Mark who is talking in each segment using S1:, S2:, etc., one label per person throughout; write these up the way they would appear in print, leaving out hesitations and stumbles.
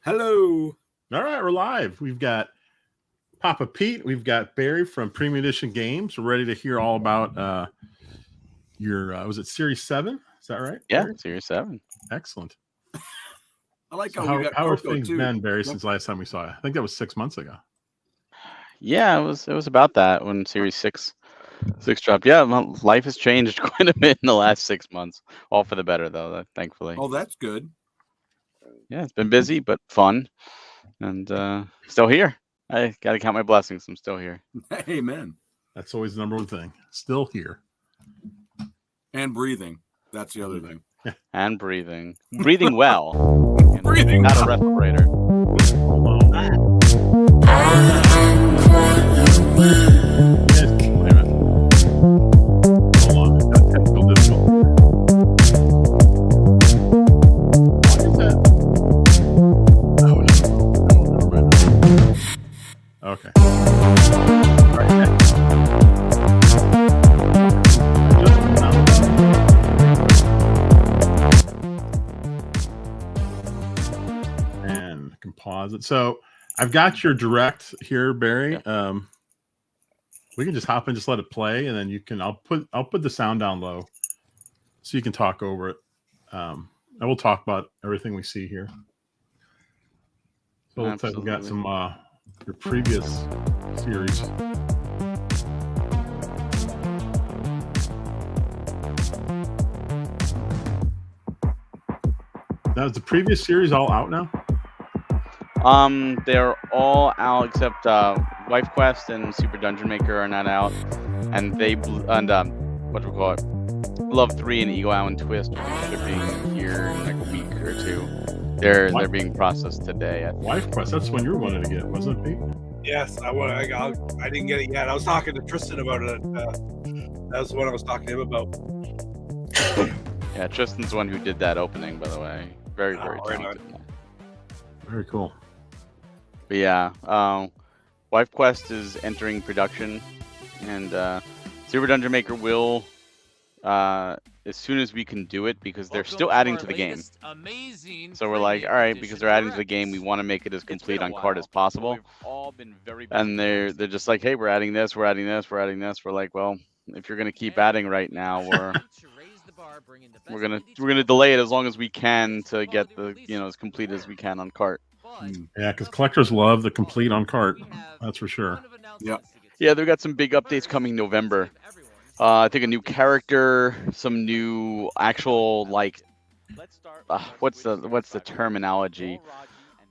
S1: Hello.
S2: All right, we're live. We've got Papa Pete. We've got Barry from Premium Edition Games. We're ready to hear all about your, was it Series 7? Is that right?
S3: Yeah,
S2: Barry?
S3: Series 7.
S2: Excellent.
S1: I like
S2: So
S1: how we got
S2: how are
S1: Coco
S2: things
S1: too.
S2: been, Barry, since last time we saw you? I think that was 6 months ago.
S3: Yeah, it was about that when Series 6 dropped. Yeah, life has changed quite a bit in the last 6 months. All for the better, though, thankfully.
S1: Oh, that's good.
S3: Yeah, it's been busy but fun, and still here. I gotta count my blessings. I'm still here.
S1: Amen.
S2: That's always the number one thing. Still here.
S1: And breathing. That's the other thing.
S3: And breathing well.
S1: Breathing.
S3: Not a respirator.
S2: Hold on. Yes, wait a minute. Hold on. Got technical difficulty. Why is that? Oh, no. Never mind. Okay. All right. Just now. And composite. So I've got your direct here, Barry.
S3: Yeah.
S2: We can just hop in, just let it play, and then you can. I'll put the sound down low, so you can talk over it. And we'll talk about everything we see here. So it looks like we got some your previous series. Now, is the previous series all out now?
S3: They're all out except Wife Quest and Super Dungeon Maker are not out, and what do we call it? Love 3 and Eagle Island Twist will be shipping here in like a week or two. They're being processed today.
S2: Wife Quest. That's when you were wanting to get, wasn't it, Pete?
S4: Yes, I didn't get it yet. I was talking to Tristan about it. That was the one I was talking to him about.
S3: Yeah, Tristan's the one who did that opening, by the way. Very talented.
S2: Very cool.
S3: But yeah, Wife Quest is entering production, and Super Dungeon Maker will, as soon as we can do it, because they're still adding to the game. So we're like, all right, because they're adding to the game, we want to make it as complete on card as possible. And they're just like, hey, we're adding this, we're adding this, we're adding this. We're like, well, if you're gonna keep adding right now, we're gonna delay it as long as we can to get the as complete as we can on cart.
S2: Yeah, because collectors love the complete on cart. That's for sure.
S3: Yeah, they've got some big updates coming November. I think a new character, some new actual what's the terminology?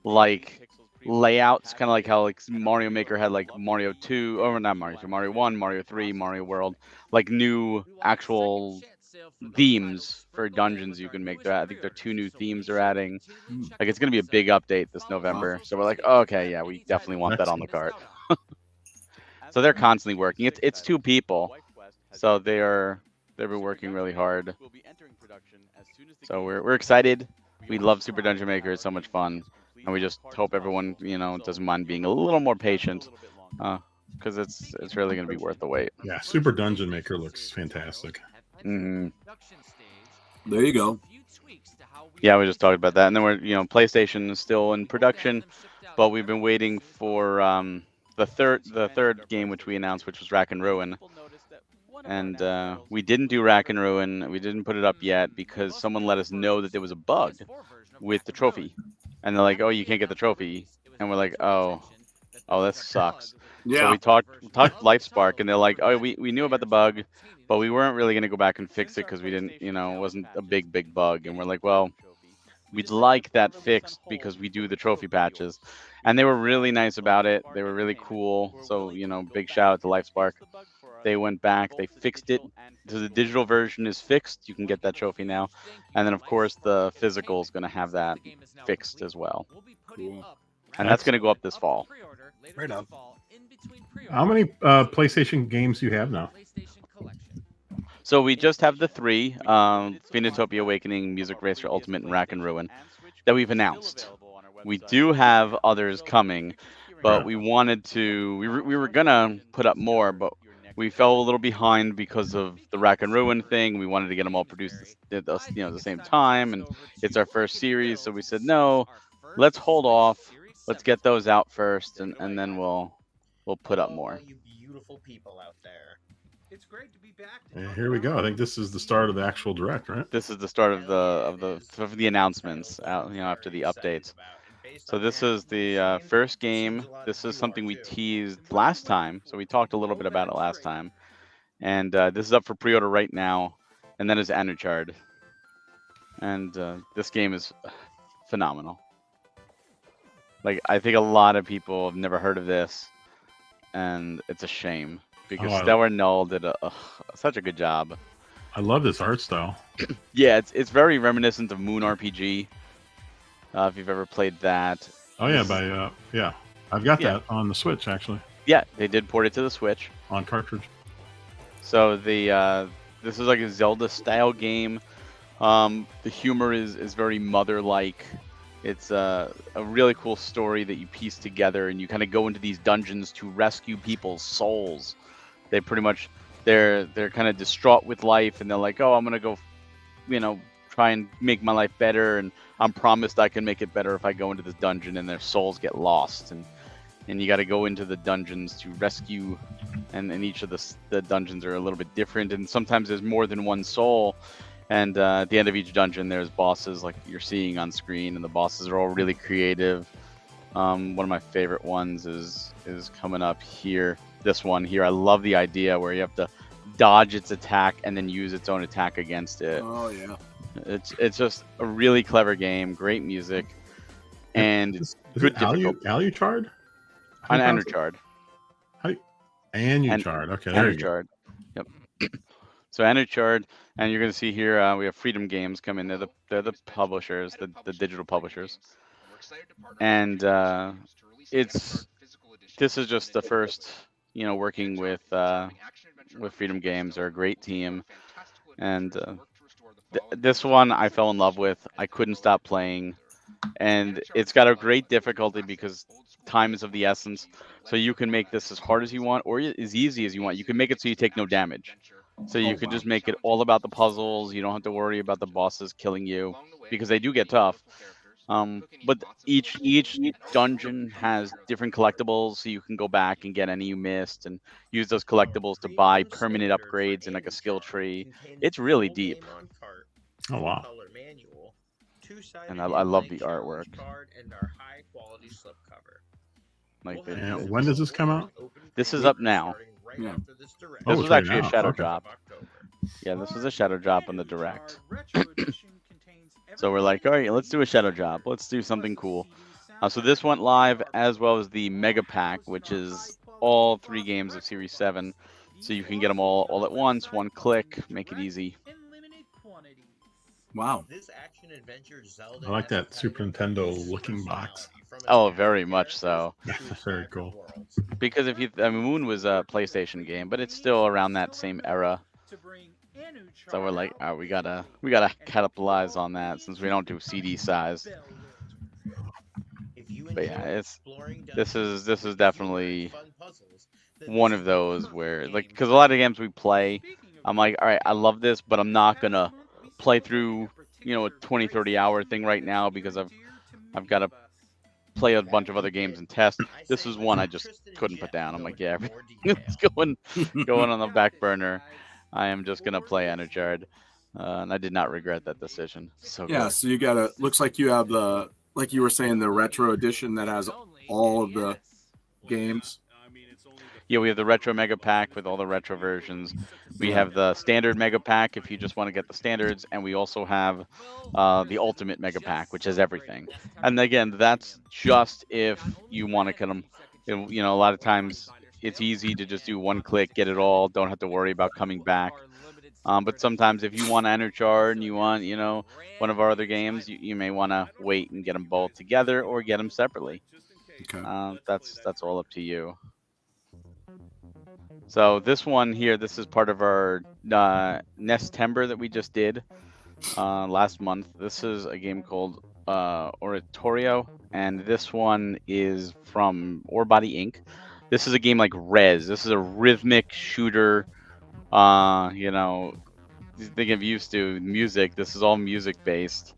S3: Like layouts, kind of like how Mario Maker had Mario 2, or not Mario 2, Mario 1, Mario 3, Mario World, like new actual themes for dungeons you can make. I think there are 2 new themes they're adding. Like it's gonna be a big update this November. So we're like, oh, okay, yeah, we definitely want that on the cart. So they're constantly working. It's 2 people, so they've been working really hard. So we're excited. We love Super Dungeon Maker. It's so much fun, and we just hope everyone doesn't mind being a little more patient, because it's really gonna be worth the wait.
S2: Yeah, Super Dungeon Maker looks fantastic.
S3: Mm-hmm.
S1: There you go.
S3: Yeah, we just talked about that, and then we're PlayStation is still in production, but we've been waiting for the third game which we announced, which was Rack and Ruin, and we didn't do Rack and Ruin. We didn't put it up yet because someone let us know that there was a bug with the trophy, and they're like, oh, you can't get the trophy, and we're like, oh, that sucks.
S1: Yeah.
S3: So we talked LifeSpark, and they're like, oh, we knew about the bug, but we weren't really going to go back and fix it because we didn't, it wasn't a big bug. And we're like, well, we'd like that fixed because we do the trophy patches. And they were really nice about it. They were really cool. So, big shout out to LifeSpark. They went back, they fixed it. So the digital version is fixed. You can get that trophy now. And then, of course, the physical is going to have that fixed as well.
S1: Cool.
S3: And that's going to go up this fall.
S4: Right on.
S2: How many PlayStation games do you have now?
S3: So we just have the 3, Phoenotopia Awakening, Music Racer Ultimate, and Rack and Ruin, that we've announced. We do have others coming, but we wanted to, we were going to put up more, but we fell a little behind because of the Rack and Ruin thing. We wanted to get them all produced at the same time, and it's our first series, so we said, no, let's hold off. Let's get those out first, and then we'll put up more.
S5: You beautiful people out there.
S6: It's great to be back.
S2: And here we go. I think this is the start of the actual direct, right?
S3: This is the start of the announcements out, after the updates. So this is the first game. This is something we teased last time. So we talked a little bit about it last time, and this is up for pre-order right now. And that is Anuchard, and this game is phenomenal. Like, I think a lot of people have never heard of this, and it's a shame because Stellar Null did such a good job.
S2: I love this art style.
S3: Yeah, it's very reminiscent of Moon RPG. If you've ever played that.
S2: Oh yeah, yeah, I've got that on the Switch actually.
S3: Yeah, they did port it to the Switch
S2: on cartridge.
S3: So this is like a Zelda style game. The humor is very mother-like. It's a really cool story that you piece together, and you kind of go into these dungeons to rescue people's souls. They pretty much they're kind of distraught with life, and they're like, oh, I'm gonna go, try and make my life better, and I'm promised I can make it better if I go into this dungeon, and their souls get lost, and you got to go into the dungeons to rescue, and each of the dungeons are a little bit different, and sometimes there's more than one soul. And at the end of each dungeon, there's bosses like you're seeing on screen, and the bosses are all really creative. One of my favorite ones is coming up here. This one here, I love the idea where you have to dodge its attack and then use its own attack against it.
S1: Oh yeah,
S3: it's just a really clever game, great music, and
S2: is
S3: good
S2: it
S3: difficulty.
S2: Alucard?
S3: Anuchard.
S2: Anuchard. Okay, there you go.
S3: Anuchard. Yep. So Anuchard, and you're going to see here we have Freedom Games come in. They're the publishers, the digital publishers, and this is just the first, working with Freedom Games. They're a great team, and this one I fell in love with. I couldn't stop playing, and it's got a great difficulty because time is of the essence. So you can make this as hard as you want or as easy as you want. You can make it so you take no damage. So you can just make it all about the puzzles. You don't have to worry about the bosses killing you because they do get tough. But each dungeon has different collectibles, so you can go back and get any you missed and use those collectibles to buy permanent upgrades and like a skill tree. It's really deep.
S2: Oh wow!
S3: And I love the artwork. Like
S2: when does this come out?
S3: This is up now.
S1: Yeah.
S3: This was actually a shadow drop. Yeah, this was a shadow drop on the direct. So we're like, all right, let's do a shadow drop. Let's do something cool. So this went live as well as the Mega Pack, which is all 3 games of Series 7. So you can get them all at once, one click, make it easy.
S1: Wow.
S2: I like that Super Nintendo looking box.
S3: Oh, very much so.
S2: Very cool.
S3: Because Moon was a PlayStation game, but it's still around that same era. So we're like, oh, we gotta capitalize on that since we don't do CD size. But yeah, this is definitely one of those where, like, because a lot of games we play, I'm like, all right, I love this, but I'm not gonna play through a 20-30 hour thing right now because I've got to play a bunch of other games and test. This is one I just couldn't put down. I'm like, yeah, it's going on the back burner. I am just gonna play Anuchard, and I did not regret that decision. So
S1: yeah,
S3: good.
S1: so you got looks like you have the, like you were saying, the retro edition that has all of the games.
S3: Yeah, we have the retro Mega Pack with all the retro versions. We have the standard Mega Pack if you just want to get the standards, and we also have the Ultimate Mega Pack, which has everything. And again, that's just if you want to get them. A lot of times it's easy to just do one click, get it all, don't have to worry about coming back. But sometimes if you want Anuchard and you want, one of our other games, you may want to wait and get them both together or get them separately.
S1: Okay.
S3: That's all up to you. So this one here, this is part of our Nestember that we just did last month. This is a game called Oratorio, and this one is from Orebody Inc. This is a game like Rez. This is a rhythmic shooter. They get used to music. This is all music based.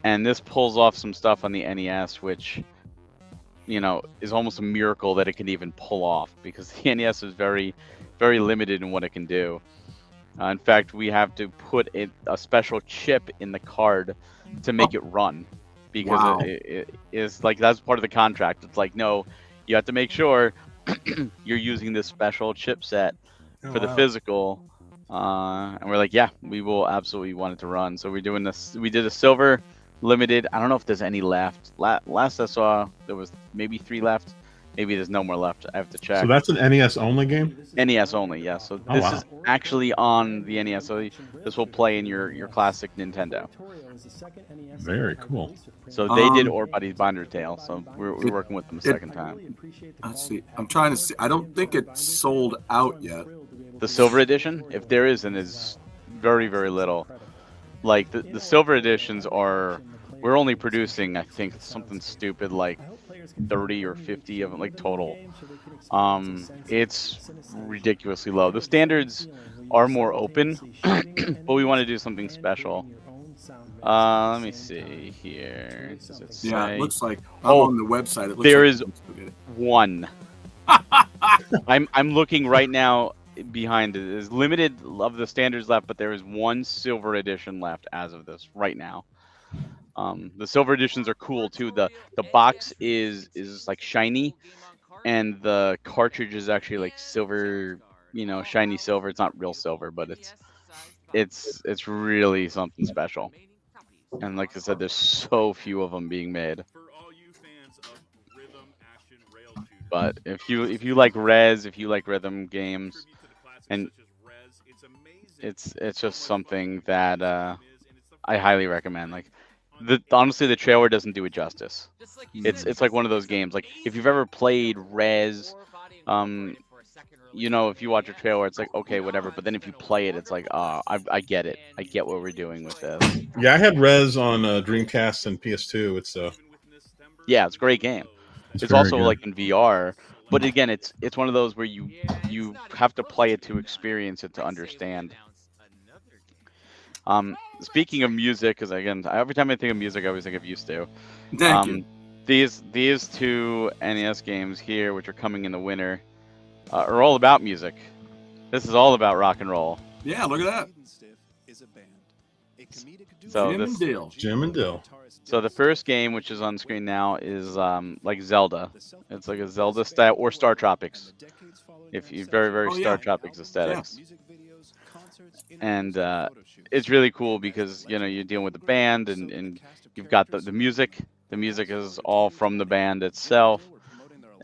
S3: and this pulls off some stuff on the NES, which, you know, is almost a miracle that it can even pull off, because the NES is very, very limited in what it can do. In fact, we have to put a special chip in the card to make it run, because
S1: Wow.
S3: it is like, that's part of the contract. It's like, no, you have to make sure you're using this special chipset for the physical. And we're like, yeah, we will absolutely want it to run. So we're doing this. We did a silver limited. I don't know if there's any left. Last I saw, there was maybe 3 left. Maybe there's no more left. I have to check.
S2: So that's an NES only game?
S3: NES only, yeah. So
S2: Oh,
S3: this
S2: wow.
S3: is actually on the NES. So this will play in your classic Nintendo.
S2: Very cool.
S3: So they did Ore Buddy's Binder Tale. So we're working with them a second time.
S1: Let's see. I'm trying to see. I don't think it's sold out yet.
S3: The silver edition, if there is, and is very, very little. Like the silver editions are, we're only producing, I think, something stupid like 30 or 50 of them, like total. It's ridiculously low. The standards are more open, but we want to do something special. Let me see here. Does it say?
S1: Yeah, it looks like on the website. It looks
S3: there
S1: like
S3: is
S1: you can still get it.
S3: one. I'm looking right now behind it. There's limited of the standards left, but there is one silver edition left as of this right now. The silver editions are cool too. The box is like shiny, and the cartridge is actually like silver, you know, shiny silver. It's not real silver, but it's really something special. And like I said, there's so few of them being made. But if you like Rez, if you like rhythm games, and it's just something that I highly recommend. Like honestly, the trailer doesn't do it justice. It's like one of those games. Like if you've ever played Rez, you know, if you watch a trailer, it's like, okay, whatever. But then if you play it, it's like, I get it. I get what we're doing with this.
S2: Yeah, I had Rez on Dreamcast and PS2. It's
S3: yeah, it's a great game. It's
S2: very
S3: also
S2: good.
S3: like in VR, but again, it's one of those where you have to play it to experience it to understand. Speaking of music, because again, every time I think of music, I always think of Used To.
S1: Thank you.
S3: These 2 NES games here, which are coming in the winter, are all about music. This is all about rock and roll.
S1: Yeah, look at that.
S3: So
S2: Jim and Dill.
S3: So the first game, which is on screen now, is like Zelda. It's like a Zelda style, or Star Tropics. If you very Star Tropics aesthetics. And it's really cool because, you know, you're dealing with the band, and you've got the music. The music is all from the band itself,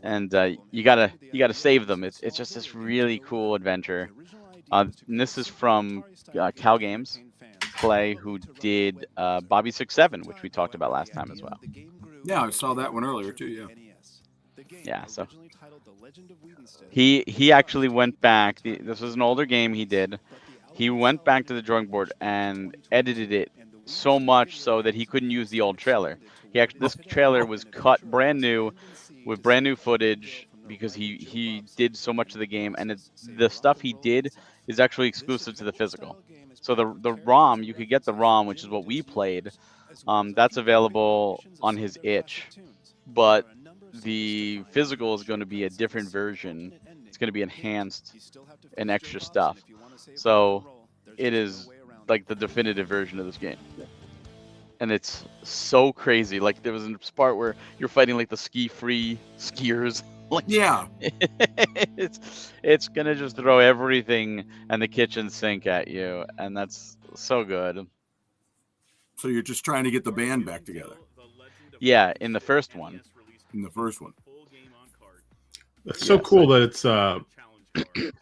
S3: and you gotta save them. It's just this really cool adventure. And this is from Cal Games Play, who did Bobby 6-7, which we talked about last time as well.
S1: Yeah, I saw that one earlier too. Yeah.
S3: Yeah, so he actually went back. This was an older game he did. He went back to the drawing board and edited it so much so that he couldn't use the old trailer. This trailer was cut brand new with brand new footage because he did so much of the game, and the stuff he did is actually exclusive to the physical. So the ROM, you could get the ROM, which is what we played. That's available on his itch, but the physical is going to be a different version. It's going to be enhanced and extra stuff. So it is like the definitive version of this game. And it's so crazy. Like there was a part where you're fighting like the ski-free skiers. Like,
S1: Yeah.
S3: it's gonna just throw everything and the kitchen sink at you, and that's so good.
S1: So you're just trying to get the band back together
S3: Yeah, in the first one.
S1: in the first one.
S2: It's so cool that it's started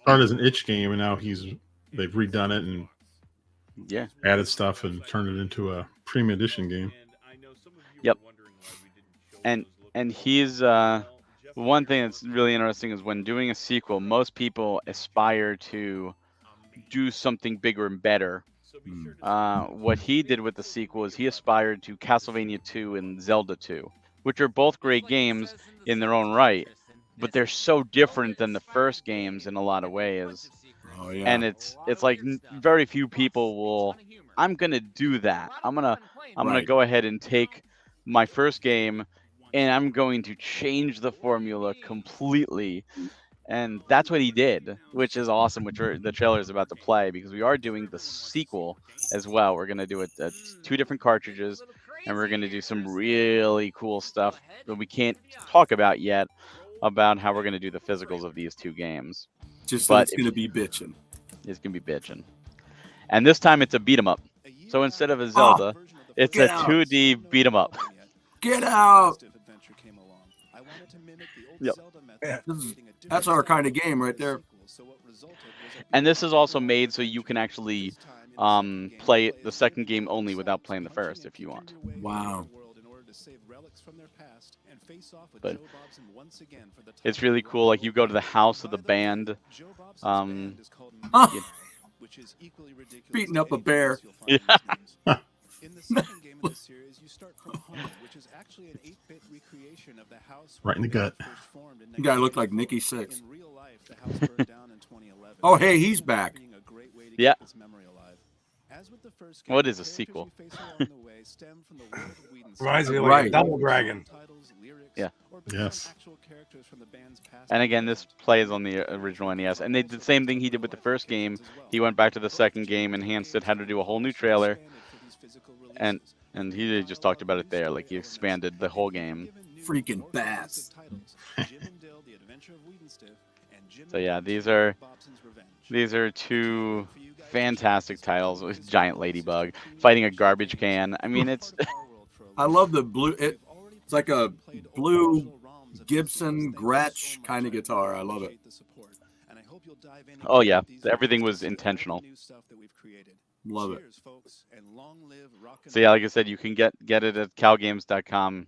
S2: as an itch game, and now they've redone it and
S3: Yeah.
S2: added stuff and turned it into a premium edition game.
S3: Yep. And he's one thing that's really interesting is when doing a sequel, most people aspire to do something bigger and better. What he did with the sequel is he aspired to Castlevania 2 and Zelda 2, which are both great games in their own right, but they're so different than the first games in a lot of ways.
S1: Oh yeah.
S3: And it's like very few people will. I'm gonna do that. I'm gonna
S1: Right.
S3: go ahead and take my first game, and I'm going to change the formula completely. And that's what he did, which is awesome. Which the trailer is about to play, because we are doing the sequel as well. We're gonna do it 2 different cartridges, and we're gonna do some really cool stuff that we can't talk about yet about how we're gonna do the physicals of these 2 games.
S1: Just that
S3: But
S1: it's gonna be bitching.
S3: it's gonna be bitching. And this time it's a beat 'em up. So instead of a Zelda, it's a
S1: get out.
S3: 2D beat 'em up.
S1: Get out.
S3: Yep.
S1: That's our kind of game right there.
S3: And this is also made so you can actually play the second game only without playing the first if you want.
S1: Wow.
S3: But it's really cool. Like, you go to the house of the band.
S1: Beating up a bear.
S3: Yeah.
S6: In the second game of the series, you start from home, which is actually an 8-bit recreation of the house
S2: Right in the gut.
S1: The guy looked like Nikki Sixx.
S6: In real life, the house burned down in 2011.
S1: Oh, hey, he's back.
S6: Being a great way to
S3: Yeah.
S6: keep its memory alive. As with the first
S3: What
S6: game,
S3: is a
S6: the
S3: sequel?
S6: characters you face along the way stem from the world of Whedon's
S4: Reminds me of
S1: like a Right.
S4: Double Dragon.
S6: titles, lyrics,
S3: Yeah.
S6: or based on
S2: Yes.
S6: actual characters from the band's past
S3: And again, this plays on the original NES. And they did the same thing he did with the first game. He went back to the second game, enhanced it, had to do a whole new trailer. And he just talked about it there. Like, he expanded the whole game.
S1: Freaking bats.
S3: So yeah, these are 2 fantastic titles with giant ladybug fighting a garbage can. I mean, it's
S1: I love the blue. It's like a blue Gibson Gretsch kind of guitar. I love it.
S3: oh yeah, everything was intentional.
S1: Love it.
S3: So yeah, like I said, you can get it at calgames.com,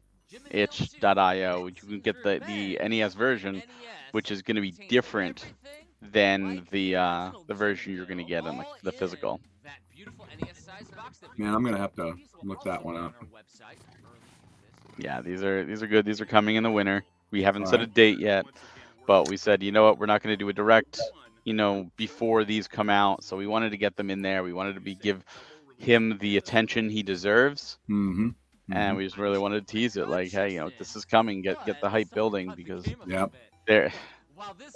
S3: itch.io. You can get the NES version, which is going to be different than the version you're going to get in the physical.
S1: Man, I'm gonna have to look that one up.
S3: Yeah, these are good. These are coming in the winter. We haven't set a
S1: Alright.
S3: date yet, but we said, you know what, we're not going to do a direct, before these come out. So we wanted to get them in there. We wanted to give him the attention he deserves,
S1: Mm-hmm.
S3: and we just really wanted to tease it, like, hey, this is coming. Get the hype building, because
S1: Yep.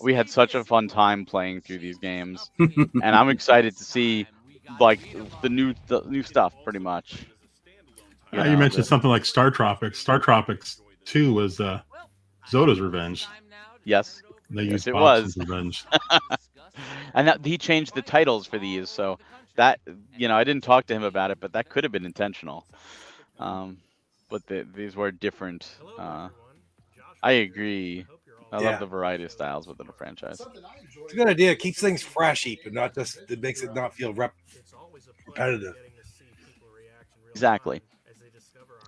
S3: we had such a fun time playing through these games, and I'm excited to see like the new stuff, pretty much.
S2: You mentioned something like Star Tropics. Star Tropics 2 was Zoda's Revenge.
S3: Yes,
S2: They
S3: Yes,
S2: used
S3: it
S2: Bobson's
S3: was.
S2: Revenge.
S3: and he changed the titles for these, so that I didn't talk to him about it, but that could have been intentional. But these were different. I agree. I
S4: Yeah.
S3: love the variety of styles within a franchise.
S4: It's a good idea. It keeps things freshy, but not just it makes it not feel repetitive.
S3: Exactly.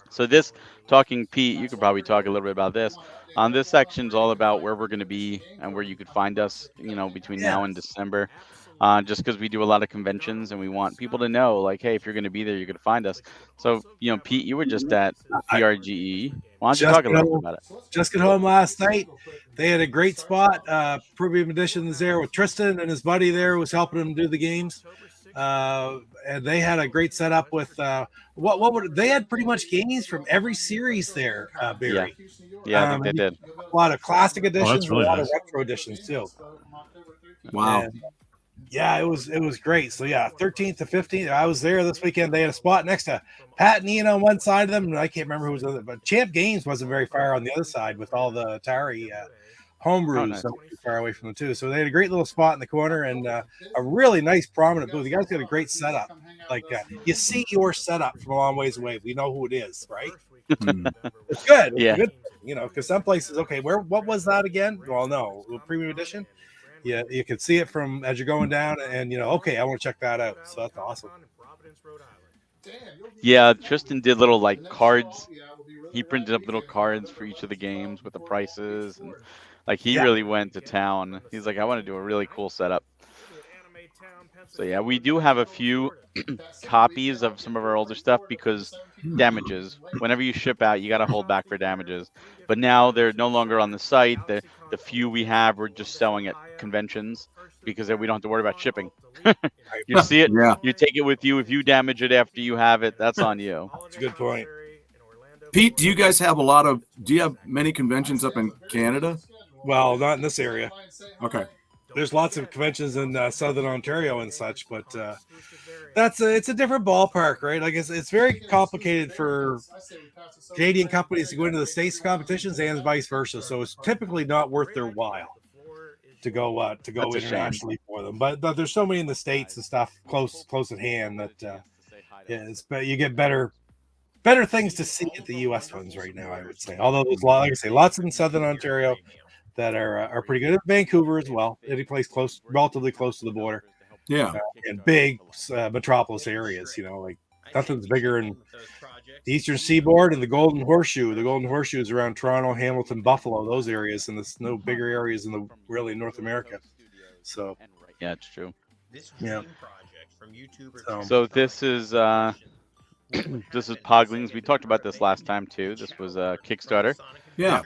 S3: So this, talking Pete, you could probably talk a little bit about this. This section's all about where we're going to be and where you could find us, between now and December. Just because we do a lot of conventions and we want people to know, like, hey, if you're going to be there, you're going to find us. So, Pete, you were just at PRGE. Why don't you talk a little bit about it?
S4: Just got home last night. They had a great spot. Premium Edition was there with Tristan and his buddy there who was helping him do the games. And they had a great setup with they had pretty much games from every series there, Barry.
S3: Yeah, I think they did.
S4: A lot of classic editions,
S2: really
S4: a lot
S2: nice.
S4: of retro editions too.
S1: Wow.
S4: And, yeah, it was great. So yeah, 13th to 15th. I was there this weekend. They had a spot next to Pat and Ian on one side of them, and I can't remember who was on it, but Champ Games wasn't very far on the other side with all the Atari homebrews,
S3: nice.
S4: so far away from them too. So they had a great little spot in the corner and a really nice prominent booth. You guys got a great setup. Like you see your setup from a long ways away. We know who it is, right?
S1: Hmm.
S4: It's good. It's
S3: Yeah.
S4: good, because some places, okay, what was that again? Well, no, the premium edition. Yeah, you can see it from as you're going down, and okay, I want to check that out. So that's awesome.
S3: Yeah, Tristan did little cards. He printed up little cards for each of the games with the prices, and he really went to town. He's like, I want to do a really cool setup. So yeah, we do have a few copies of some of our older stuff because damages. Whenever you ship out, you got to hold back for damages. But now they're no longer on the site. The few we have, we're just selling at conventions because then we don't have to worry about shipping. You see it,
S1: Yeah.
S3: you take it with you. If you damage it after you have it, that's on you.
S4: That's a good point.
S1: Pete, do you guys have do you have many conventions up in Canada?
S4: Well, not in this area.
S1: Okay.
S4: There's lots of conventions in Southern Ontario and such, but it's a different ballpark, right? Like it's very complicated for Canadian companies to go into the States competitions and vice versa. So it's typically not worth their while to go
S3: That's a shame.
S4: internationally for them. But there's so many in the States and stuff close at hand that but you get better things to see at the U.S. ones right now, I would say. Although there's like I say, lots in Southern Ontario that are pretty good. Vancouver as well. Any place relatively close to the border.
S1: Yeah.
S4: And big metropolis areas, like nothing's bigger in the Eastern Seaboard and the Golden Horseshoe. The Golden Horseshoe is around Toronto, Hamilton, Buffalo, those areas, and there's no bigger areas in really North America. So
S3: yeah, it's true.
S4: Yeah.
S3: So this is this is Poglings. We talked about this last time too. This was a Kickstarter.
S1: Yeah.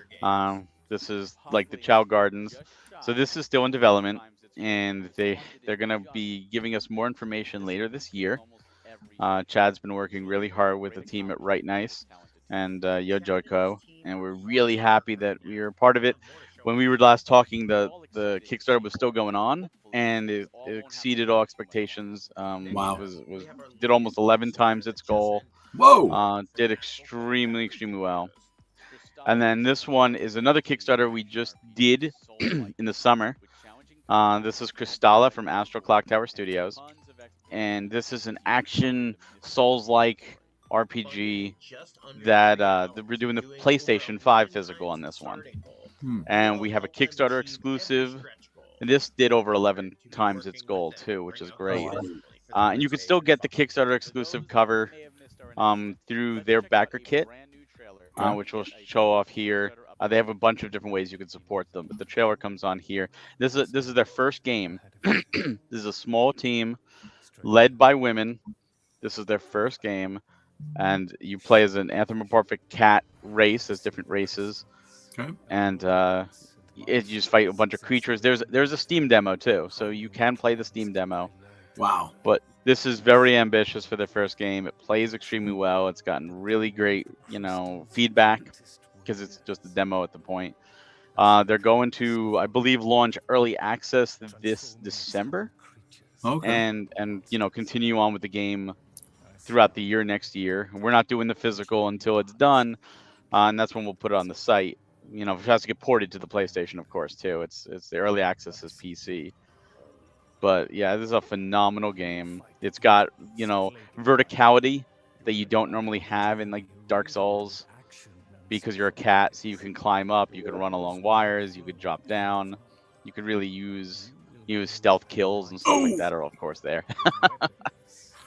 S3: This is like the Chow Gardens. So this is still in development, and they're gonna be giving us more information later this year. Chad's been working really hard with the team at Right Nice and Yojoiko, and we're really happy that we were part of it. When we were last talking, the Kickstarter was still going on, and it exceeded all expectations.
S1: Wow.
S3: Did almost 11 times its goal.
S1: Whoa.
S3: Did extremely well. And then this one is another Kickstarter we just did in the summer. This is Kristalla from Astro Clock Tower Studios. And this is an action Souls-like RPG that we're doing the PlayStation 5 physical on this one. And we have a Kickstarter exclusive. And this did over 11 times its goal too, which is great. And you can still get the Kickstarter exclusive cover through their backer kit. Which we'll show off here. They have a bunch of different ways you can support them, but the trailer comes on here. This is their first game. This is a small team led by women. This is their first game, and you play as an anthropomorphic cat race. There's different races, and you just fight a bunch of creatures. There's a Steam demo too, so you can play the Steam demo.
S1: Wow.
S3: But this is very ambitious for their first game. It plays extremely well. It's gotten really great, feedback because it's just a demo at the point. They're going to, I believe, launch early access this December.
S1: Okay.
S3: And continue on with the game throughout the year next year. We're not doing the physical until it's done, and that's when we'll put it on the site. It has to get ported to the PlayStation, of course, too. It's the early access is PC. But yeah, this is a phenomenal game. It's got, verticality that you don't normally have in like Dark Souls because you're a cat, so you can climb up, you can run along wires, you could drop down, you could really use stealth kills and stuff like that are of course there.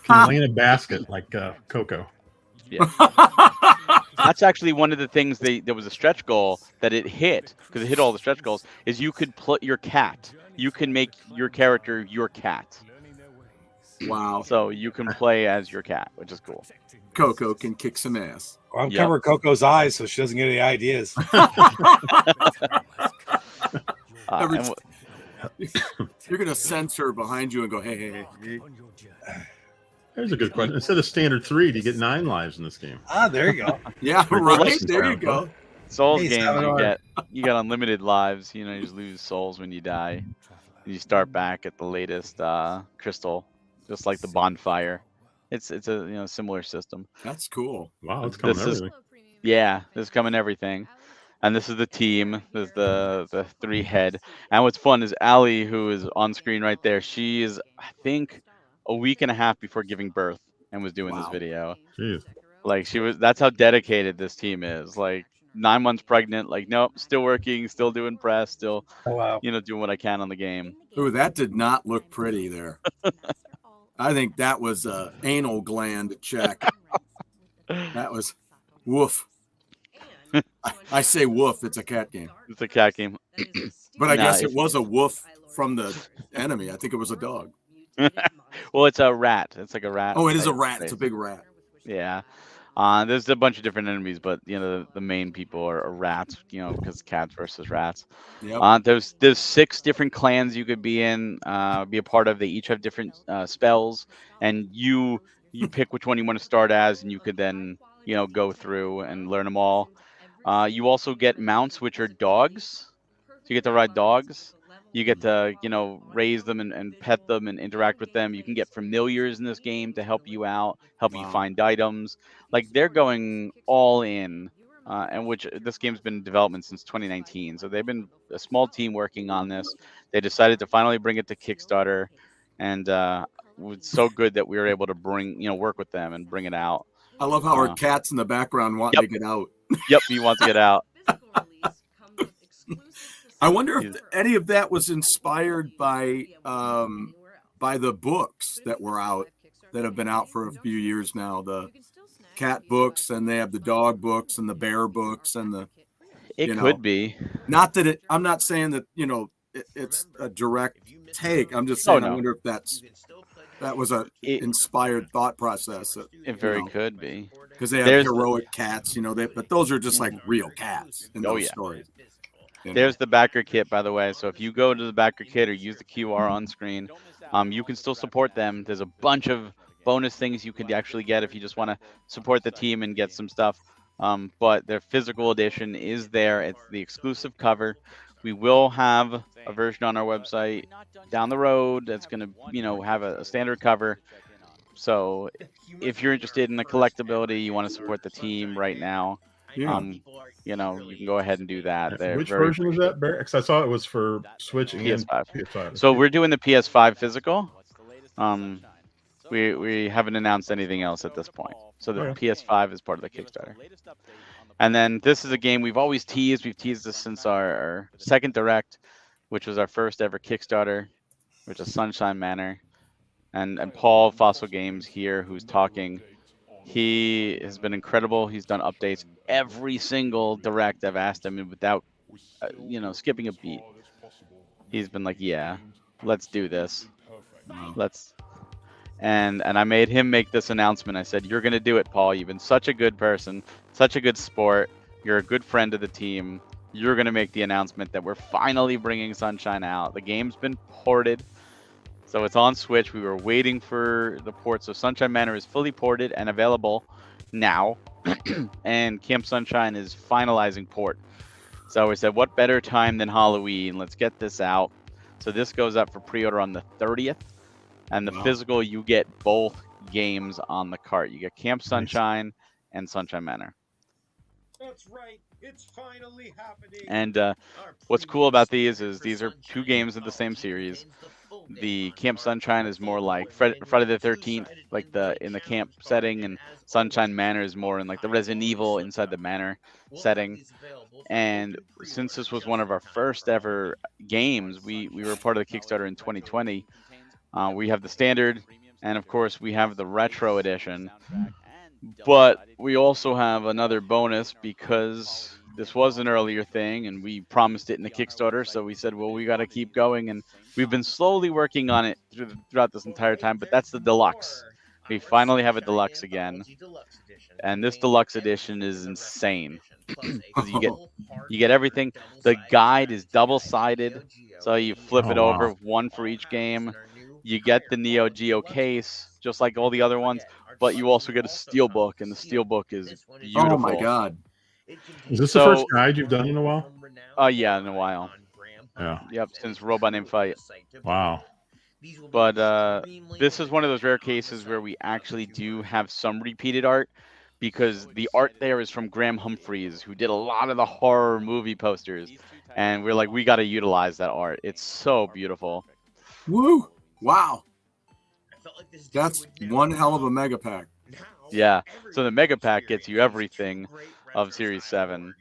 S2: Can you lay in a basket like Coco?
S3: Yeah. That's actually one of the things there was a stretch goal that it hit, because it hit all the stretch goals, is you could put your cat. You can make your character your cat.
S1: Wow.
S3: So you can play as your cat, which is cool.
S1: Coco can kick some ass.
S4: Well, I'm covering Coco's eyes so she doesn't get any ideas.
S1: You're going to censor behind you and go, hey.
S2: There's a good question. Instead of standard 3, do you get 9 lives in this game?
S4: There you go.
S1: Yeah, right. There you go.
S3: Souls games, you get unlimited lives. You just lose souls when you die. You start back at the latest crystal, just like the bonfire. It's a similar system.
S1: That's cool.
S2: Wow, it's coming everything.
S3: This is coming everything. And this is the team. This is the 3 head. And what's fun is Allie, who is on screen right there. She is, I think, a week and a half before giving birth and was doing this video.
S2: Jeez.
S3: Like that's how dedicated this team is. Like 9 months pregnant, like nope, still working, still doing press, still doing what I can on the game.
S1: Ooh, that did not look pretty there. I think that was a anal gland check. That was woof. I say woof, it's a cat game.
S3: It's a cat game.
S1: But I guess it was a woof from the enemy. I think it was a dog.
S3: Well, it's a rat. It's like a rat.
S1: Oh, it is a
S3: type
S1: rat. It's
S3: race.
S1: a big rat.
S3: Yeah. There's a bunch of different enemies, but the main people are rats. Because cats versus rats.
S1: Yep.
S3: There's 6 different clans you could be in, be a part of. They each have different spells, and you pick which one you want to start as, and you could then go through and learn them all. You also get mounts, which are dogs. So you get to ride dogs. You get to, raise them and pet them and interact with them. You can get familiars in this game to help you out, help you
S1: Wow.
S3: find items. Like they're going all in, and which this game's been in development since 2019. So they've been a small team working on this. They decided to finally bring it to Kickstarter, and it's so good that we were able to work with them and bring it out.
S1: I love how our
S3: Uh,
S1: cat's in the background wanting
S3: Yep.
S1: to get out.
S3: Yep, he wants to get out.
S1: I wonder if
S3: He's-
S1: any of that was inspired by the books that were out, that have been out for a few years now. The cat books, and they have the dog books and the bear books and the
S3: It
S1: you know,
S3: could be.
S1: not that I'm not saying that it's a direct take. I'm just
S3: Oh,
S1: saying I
S3: no.
S1: wonder if that was a
S3: It-
S1: inspired thought process.
S3: It very could be.
S1: Because they have
S3: There's
S1: heroic cats, but those are just like real cats in
S3: Oh,
S1: those
S3: yeah.
S1: stories.
S3: There's the backer kit, by the way. So if you go to the backer kit or use the QR on screen, you can still support them. There's a bunch of bonus things you can actually get if you just want to support the team and get some stuff. But their physical edition is there. It's the exclusive cover. We will have a version on our website down the road that's going to, have a standard cover. So if you're interested in the collectability, you want to support the team right now,
S1: Yeah.
S3: you can go ahead and do that. They're
S2: Which
S3: very
S2: version was that, Barry? Because I saw it was for Switch and
S3: PS5.
S2: PS5.
S3: So we're doing the PS5 physical. We haven't announced anything else at this point. So the
S2: Okay.
S3: PS5 is part of the Kickstarter. And then this is a game we've always teased. We've teased this since our second direct, which was our first ever Kickstarter, which is Sunshine Manor. And Paul Fossil Games here, who's talking, he has been incredible. He's done updates every single direct I've asked him, and without skipping a beat. He's been like, yeah, let's do this. And I made him make this announcement. I said, you're gonna do it, Paul. You've been such a good person, such a good sport. You're a good friend of the team. You're gonna make the announcement that we're finally bringing Sunshine out. The game's been ported, so it's on Switch. We were waiting for the port, so Sunshine Manor is fully ported and available now. And Camp Sunshine is finalizing port. So we said, what better time than Halloween? Let's get this out. So this goes up for pre-order on the 30th. And the physical, you get both games on the cart. You get Camp Sunshine and Sunshine Manor.
S5: That's right. It's finally happening.
S3: And what's cool about these is these are 2 games of the same series. The Camp Sunshine is more like Friday the 13th, like in the camp setting, and Sunshine Manor is more in like the Resident Evil inside the manor setting. And since this was one of our first ever games, we were part of the Kickstarter in 2020. We have the standard, and of course we have the retro edition. But we also have another bonus because this was an earlier thing, and we promised it in the Kickstarter. So we said, well, we got to keep going, and we've been slowly working on it throughout this entire time. But that's the deluxe. We finally have a deluxe again, and this deluxe edition is insane. Because you get everything. The guide is double-sided, so you flip it over, one for each game. You get the Neo Geo case, just like all the other ones, but you also get a steelbook, and the steelbook is beautiful.
S1: Oh my god!
S2: Is this the first guide you've done in a while?
S3: Yeah, in a while.
S2: Yeah.
S3: Yep, since Robot Named Fight.
S2: Wow.
S3: But this is one of those rare cases where we actually do have some repeated art, because the art there is from Graham Humphreys, who did a lot of the horror movie posters, and we're like, we got to utilize that art. It's so beautiful.
S1: Woo! Wow. That's one hell of a mega pack.
S3: Yeah. So the mega pack gets you everything of Series 7.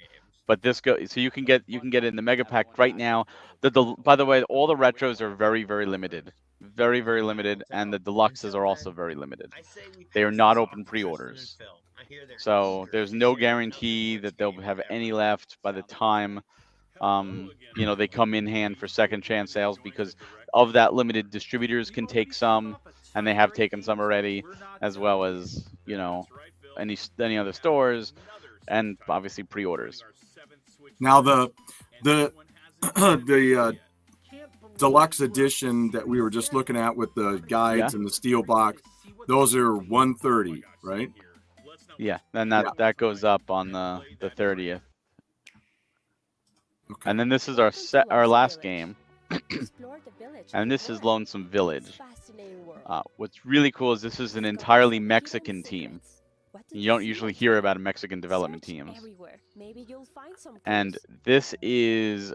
S3: But this so you can get it in the mega pack right now. By the way, all the retros are very, very limited. Very, very limited, and the deluxes are also very limited. They are not open pre-orders. So there's no guarantee that they'll have any left by the time They come in hand for second chance sales because of that limited. Distributors can take some, and they have taken some already, as well as any other stores, and obviously pre-orders.
S1: Now the the deluxe edition that we were just looking at with the guides and the steel box, those are 130, right?
S3: Yeah, and that goes up on the 30th.
S1: Okay.
S3: And then this is our last game, and this is Lonesome Village. What's really cool is this is an entirely Mexican team. You don't usually hear about Mexican development teams. And this is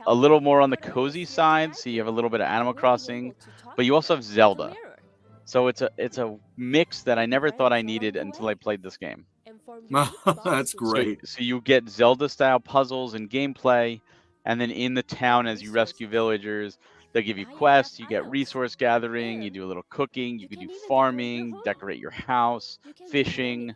S3: a little more on the cozy side, so you have a little bit of Animal Crossing, but you also have Zelda. So it's a mix that I never thought I needed until I played this game.
S1: That's great.
S3: So you get Zelda-style puzzles and gameplay, and then in the town, as you rescue villagers, they'll give you quests. You get resource gathering. You do a little cooking. You can do farming, decorate your house, fishing,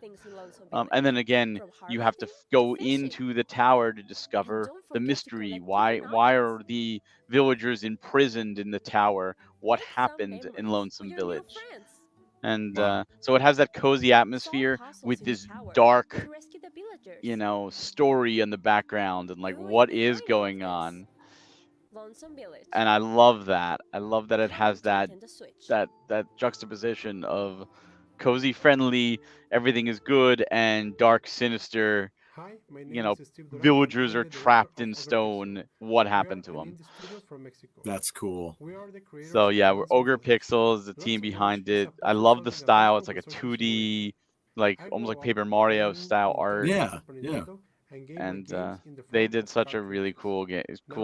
S3: and then again, you have to go into the tower to discover the mystery. Why are the villagers imprisoned in the tower? What happened in Lonesome Village? And so it has that cozy atmosphere with this dark, story in the background and like what is going on. And I love that. I love that it has that juxtaposition of cozy, friendly, everything is good, and dark, sinister.
S5: Hi, my name is Steve
S3: Villagers are trapped in stone. What happened to them?
S1: That's cool.
S3: So yeah, we're Ogre Pixels, the team behind it. I love the style. It's like a 2D, like almost like Paper Mario style art.
S1: Yeah.
S3: And they did such a really cool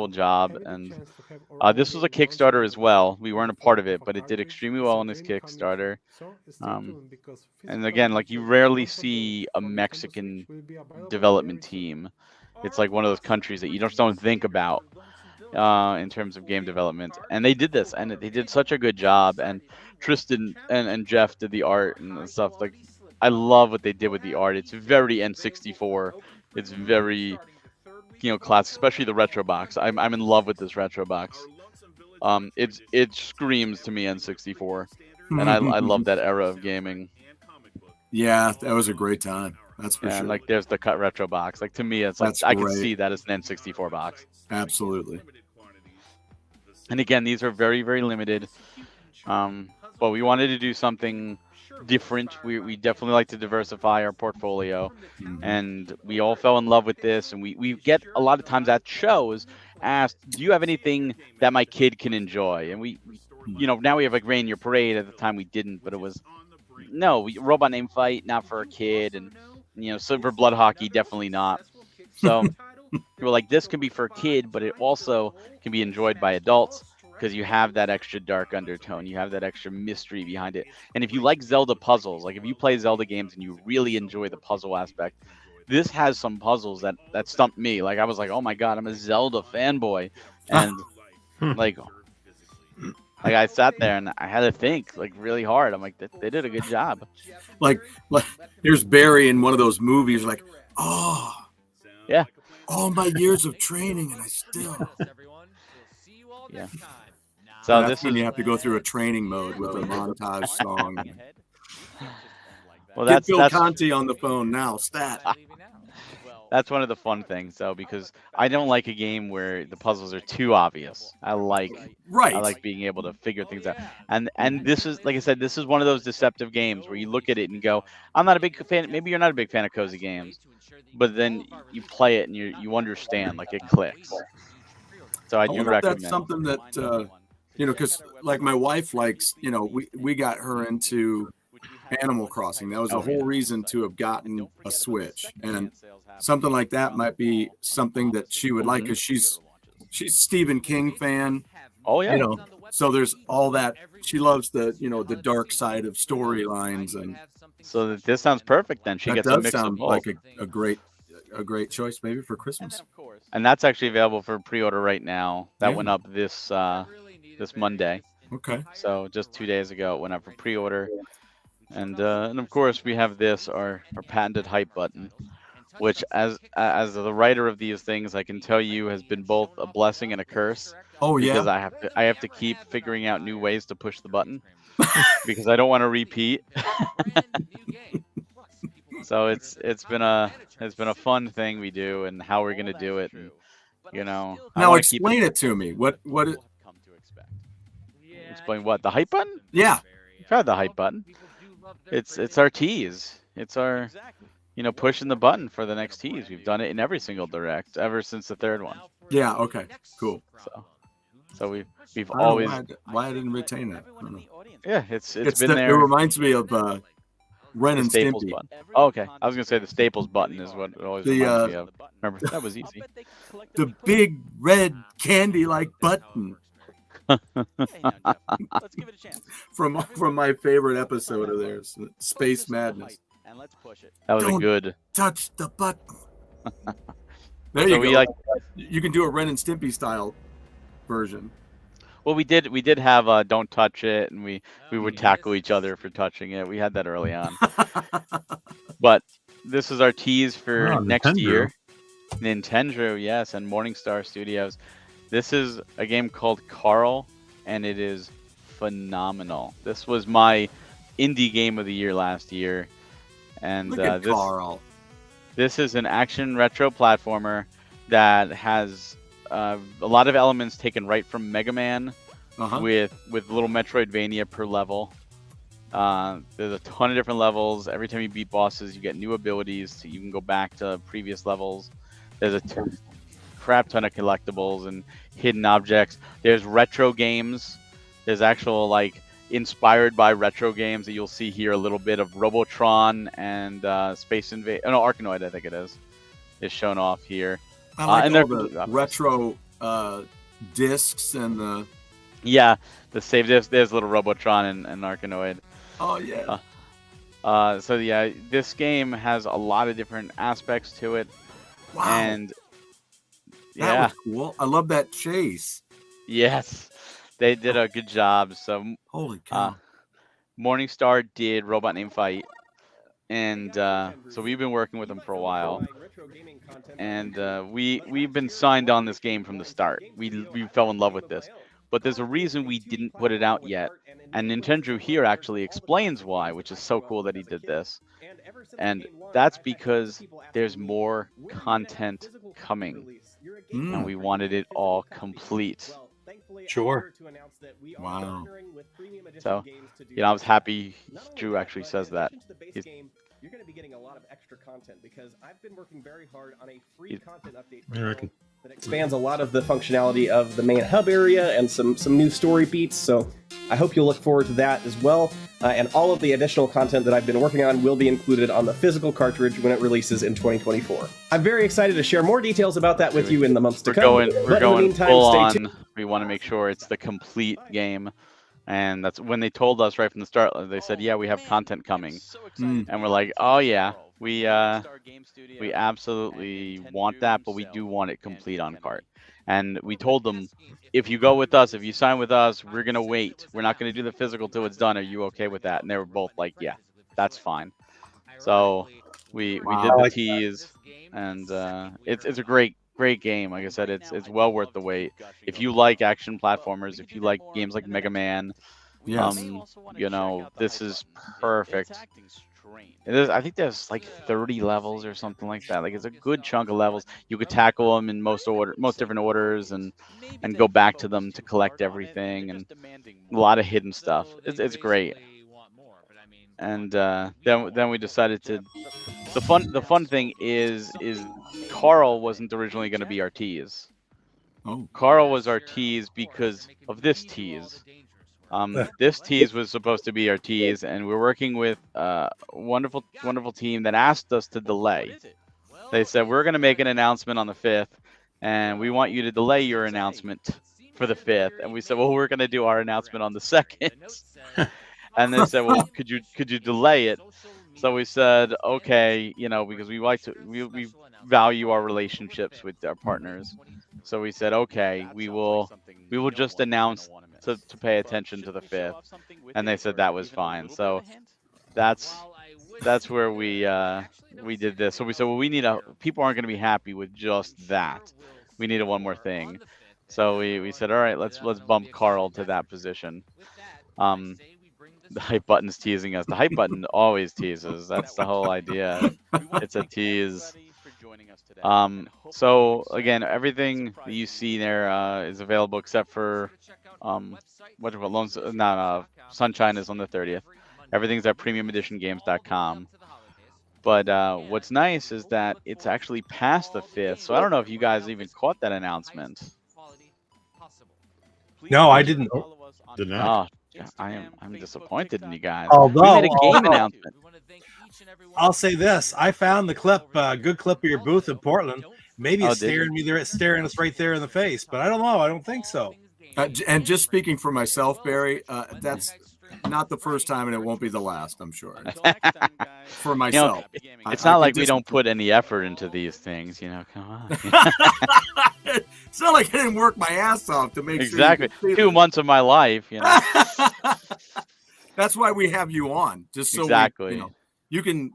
S3: job. And this was a Kickstarter as well. We weren't a part of it, but it did extremely well on this Kickstarter. And again, like you rarely see a Mexican development team. It's like one of those countries that you just don't think about in terms of game development. And they did this, and they did such a good job. And Tristan and Jeff did the art and stuff. Like, I love what they did with the art. It's very N64. It's very, classic, especially the retro box. I'm in love with this retro box. It screams to me N64, and I love that era of gaming.
S1: Yeah, that was a great time. That's for sure.
S3: And like, there's the cut retro box. Like, to me, it's like I can see that as an N64 box.
S1: Absolutely.
S3: And again, these are very, very limited. But we wanted to do something different. We definitely like to diversify our portfolio, and we all fell in love with this. And we get a lot of times at shows asked, do you have anything that my kid can enjoy? And we now we have like Rain Your Parade. At the time we didn't, but it was Robot Name Fight, not for a kid, and Silver Blood Hockey, definitely not. So we're like, this can be for a kid, but it also can be enjoyed by adults, because you have that extra dark undertone, you have that extra mystery behind it. And if you like Zelda puzzles, like if you play Zelda games and you really enjoy the puzzle aspect, this has some puzzles that stumped me. Like, I was like, oh my god, I'm a Zelda fanboy. And like I sat there and I had to think like really hard. I'm like, they did a good job.
S1: Like here's Barry in one of those movies, like, oh
S3: yeah,
S1: all my years of training and I still
S3: yeah. So
S1: that's
S3: this
S1: when
S3: is
S1: you have to go through a training mode with a montage song.
S3: Well,
S1: Get Bill Conti on the phone now, stat.
S3: That's one of the fun things, though, because I don't like a game where the puzzles are too obvious. I like being able to figure things out. And this is, like I said, this is one of those deceptive games where you look at it and go, I'm not a big fan. Maybe you're not a big fan of cozy games, but then you play it and you understand, like, it clicks. So I do recommend.
S1: That's something that because like my wife likes. We got her into Animal Crossing. That was the whole reason to have gotten a Switch, and something like that might be something that she would like, because she's Stephen King fan.
S3: Oh yeah.
S1: So there's all that. She loves the dark side of storylines, and
S3: so this sounds perfect. Then she gets a mix of both.
S1: Like a great choice maybe for Christmas.
S3: And that's actually available for pre-order right now. That went up this Monday.
S1: Okay.
S3: So just 2 days ago it went up for pre-order. And of course we have this, our patented hype button. which as the writer of these things, I can tell you has been both a blessing and a curse.
S1: Oh yeah.
S3: Because I have to keep figuring out new ways to push the button because I don't want to repeat. So it's been a fun thing we do, and how we're gonna do it. And, I
S1: Now
S3: want to keep
S1: explain it to me. What?
S3: Explain what? The hype button?
S1: Yeah.
S3: You've had the hype button. It's our tease. It's our pushing the button for the next tease. We've done it in every single direct ever since the third one.
S1: Yeah. Okay. Cool.
S3: So we've
S1: I don't
S3: always
S1: know why I didn't retain that. I don't know.
S3: yeah. It's been
S1: It
S3: there.
S1: reminds me of Ren
S3: The
S1: and
S3: Staples
S1: Stimpy.
S3: button. Oh, okay. I was gonna say the Staples button is what it always reminds me of. Remember that was easy.
S1: The big red candy-like button. From my favorite episode of theirs, Space Madness.
S3: That was
S1: Don't
S3: a good.
S1: touch the button. There
S3: So
S1: you
S3: we
S1: go.
S3: like.
S1: You can do a Ren and Stimpy style version.
S3: Well, we did have don't touch it, and we would tackle each other for touching it. We had that early on. But this is our tease for next
S2: Nintendo.
S3: year. Nintendo, yes, and Morningstar Studios. This is a game called Carl, and it is phenomenal. This was my indie game of the year last year, and
S1: Look at Carl.
S3: this is an action retro platformer that has a lot of elements taken right from Mega Man, with little Metroidvania per level. There's a ton of different levels. Every time you beat bosses, you get new abilities, so you can go back to previous levels. There's a crap ton of collectibles and hidden objects. There's retro games. There's actual inspired by retro games that you'll see here. A little bit of Robotron and Space Invade. Oh, no, Arkanoid, I think it is shown off here.
S1: I like
S3: and
S1: all the retro discs and the.
S3: Yeah, the save disc. There's little Robotron and Arkanoid.
S1: Oh yeah.
S3: So yeah, this game has a lot of different aspects to it.
S1: Wow.
S3: And
S1: that was cool. I love that chase.
S3: Yes, they did a good job. So
S1: holy cow.
S3: Morningstar did Robot Name Fight, and so we've been working with them for a while. And we've been signed on this game from the start. We fell in love with this. But there's a reason we didn't put it out yet. And Nintendo here actually explains why, which is so cool that he did this. And that's because there's more content coming. And we wanted it all complete.
S4: Sure.
S1: Wow.
S3: So, I was happy Drew actually says that.
S7: You're going to be getting a lot of extra content because I've been working very hard on a free content update that expands a lot of the functionality of the main hub area and some new story beats. So I hope you'll look forward to that as well. And all of the additional content that I've been working on will be included on the physical cartridge when it releases in 2024. I'm very excited to share more details about that with you in the months to come.
S3: We're going full on. We want to make sure it's the complete game. And that's when they told us right from the start. They said, "Yeah, we have content coming," and we're like, "Oh yeah, we absolutely want that, but we do want it complete on cart." And we told them, "If you go with us, if you sign with us, we're gonna wait. We're not gonna do the physical till it's done. Are you okay with that?" And they were both like, "Yeah, that's fine." So we did the tease, and it's a great game. Like I said, it's well worth the wait. If you like action platformers, if you like games like Mega Man,
S1: yes.
S3: This is perfect. I think there's 30 levels or something like that. It's a good chunk of levels. You could tackle them in most different orders, and go back to them to collect everything, and a lot of hidden stuff. It's great. And then we decided to. The fun thing is Carl wasn't originally going to be our tease.
S1: Oh.
S3: Carl was our tease because of this tease. This tease was supposed to be our tease, and we're working with a wonderful team that asked us to delay. They said, "We're going to make an announcement on the 5th, and we want you to delay your announcement for the 5th." And we said, "Well, we're going to do our announcement on the 2nd." And they said, "Well, could you delay it?" So we said, "Okay, because we value our relationships with our partners." So we said, "Okay, we will just announce to pay attention to the 5th." And they said that was fine. So that's that's where we did this. So we said, well, we need people aren't going to be happy with just that. We needed one more thing. So we said, all right, let's bump Carl to that position. The hype button's teasing us. The hype button always teases. That's the whole idea. It's a tease. So again, everything that you see there is available except for Sunshine is on the 30th. Everything's at premiumeditiongames.com. But what's nice is that it's actually past the 5th. So I don't know if you guys even caught that announcement.
S4: No, I didn't.
S2: Did not.
S3: Oh, I'm disappointed in you guys.
S4: Although,
S3: we made a game announcement.
S4: I'll say this: I found the clip, good clip of your booth in Portland. Maybe it's
S3: did you?
S4: staring me there, it's staring us right there in the face. But I don't know. I don't think so.
S1: And just speaking for myself, Barry, that's not the first time, and it won't be the last. I'm sure. For myself,
S3: It's not like we don't put any effort into these things. Come on.
S1: It's not like I didn't work my ass off to make
S3: Exactly.
S1: sure.
S3: 2 months of my life.
S1: That's why we have you on, just so
S3: Exactly.
S1: you can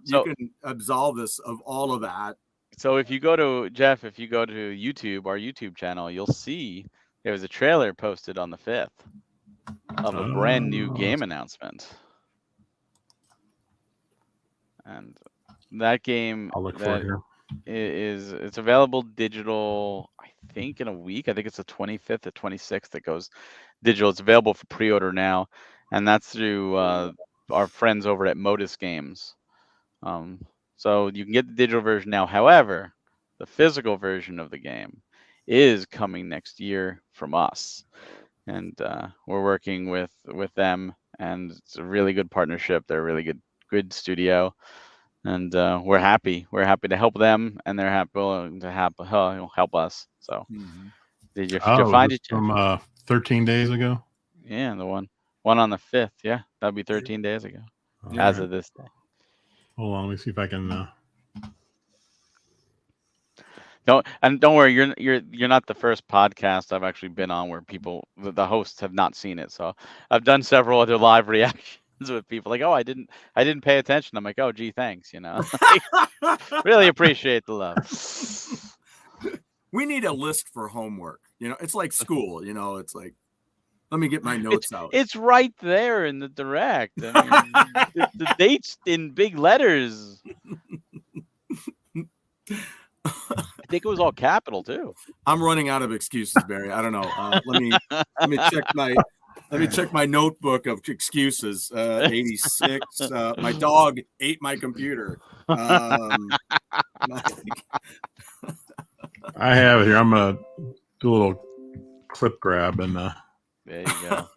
S1: absolve us of all of that.
S3: So if you go to YouTube, our YouTube channel, you'll see there was a trailer posted on the 5th of a brand new game announcement. And that game
S2: I'll look for it here.
S3: it's available digital, I think, in a week. I think it's the 25th or 26th that goes digital. It's available for pre-order now, and that's through our friends over at Modus Games. So you can get the digital version now. However, the physical version of the game is coming next year from us, and we're working with them, and it's a really good partnership. They're a really good studio, and we're happy to help them, and they're happy to help us. So did you find it
S2: from 13 days ago?
S3: Yeah, the one on the 5th. Yeah, that'd be 13 days ago as of this day.
S2: Hold on, let me see if I can
S3: Don't worry, you're not the first podcast I've actually been on where the hosts have not seen it. So I've done several other live reactions with people like, oh, I didn't pay attention. I'm like, oh, gee, thanks. Really appreciate the love.
S1: We need a list for homework. It's like school. It's like, let me get my notes out.
S3: It's right there in the direct. I mean, the date's in big letters. I think it was all capital too.
S1: I'm running out of excuses, Barry. I don't know. Let me check my notebook of excuses. 86. My dog ate my computer.
S2: I have it here. I'm gonna do a little clip grab and
S3: there you go.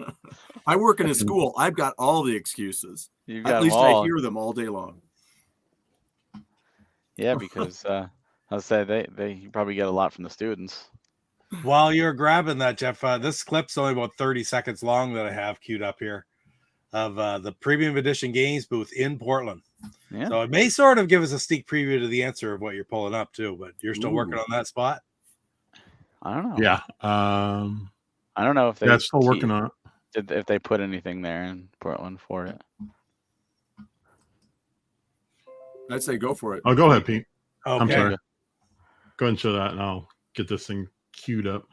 S1: I work in a school. I've got all the excuses. At least I hear them all day long.
S3: Yeah, because I'll say they probably get a lot from the students.
S4: While you're grabbing that, Jeff, this clip's only about 30 seconds long that I have queued up here of the Premium Edition Games booth in Portland.
S3: Yeah.
S4: So it may sort of give us a sneak preview to the answer of what you're pulling up too, but you're still working on that spot?
S3: I don't know.
S2: Yeah.
S3: I don't know if
S2: they're still working on it.
S3: If they put anything there in Portland for it.
S1: I'd say go for it.
S2: Oh, go ahead, Pete.
S4: Okay.
S2: I'm sorry. Go ahead and show that, and I'll get this thing queued up.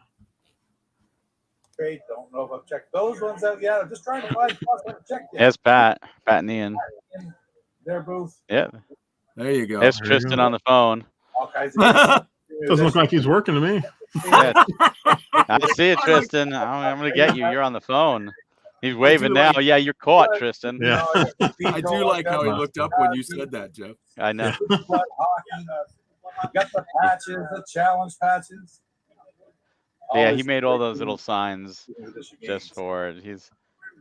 S8: Great. Don't know if I've checked those ones out yet. I'm just trying to find spots I haven't checked yet.
S3: Yes, Pat and Ian.
S8: In their booth.
S3: Yeah.
S1: There you go.
S3: There's Tristan on the phone.
S8: All kinds of
S2: Doesn't look like he's working to me.
S3: Yeah. I see it, Tristan. I'm going to get you. You're on the phone. He's waving now. Yeah, you're caught, Tristan.
S2: Yeah.
S1: I do like how he looked up when you said that, Jeff.
S3: I know.
S8: Got the patches, the challenge patches.
S3: Yeah, he made all those little signs just for it.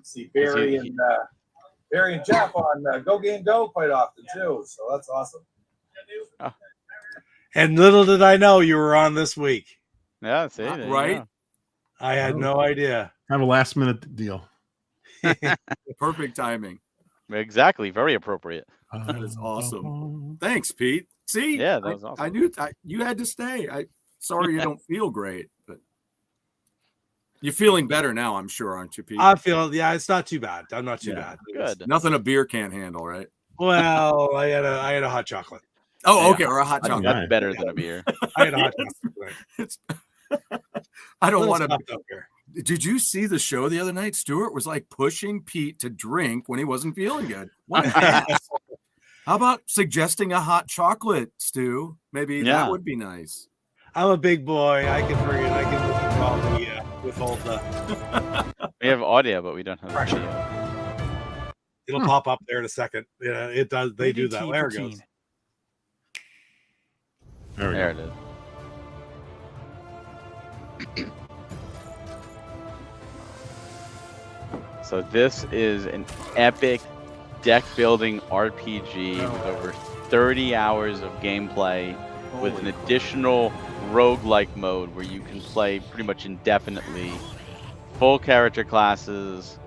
S8: See Barry and Jeff on Go Game Go quite often too, so that's awesome.
S3: Oh.
S4: And little did I know you were on this week.
S3: Yeah, see, there you
S1: right?
S3: go.
S4: I had no idea.
S2: Have a last minute deal.
S1: Perfect timing.
S3: Exactly, very appropriate.
S1: That is awesome. Thanks, Pete. See,
S3: Yeah, that was awesome.
S1: I knew you had to stay. Sorry you don't feel great, but you're feeling better now, I'm sure, aren't you, Pete?
S4: I feel, it's not too bad. I'm not too bad.
S3: Good.
S1: Nothing a beer can't handle, right?
S4: Well, I had a hot chocolate.
S1: Oh,
S3: Yeah,
S1: okay, or a hot chocolate.
S3: That's better than a beer.
S4: I had a hot chocolate.
S1: It's, I don't
S4: Little
S1: want
S4: stuffed
S1: to.
S4: up here.
S1: Did you see the show the other night? Stuart was like pushing Pete to drink when he wasn't feeling good. What an ass. How about suggesting a hot chocolate, Stu? Maybe that would be nice.
S4: I'm a big boy. I can forget. I can probably withhold the.
S3: We have audio, but we don't have
S4: Pressure.
S3: video.
S4: It'll pop up there in a second. Yeah, it does. They do that. There it goes.
S3: There it is. So this is an epic deck building RPG with over 30 hours of gameplay with an additional roguelike mode where you can play pretty much indefinitely. Full character classes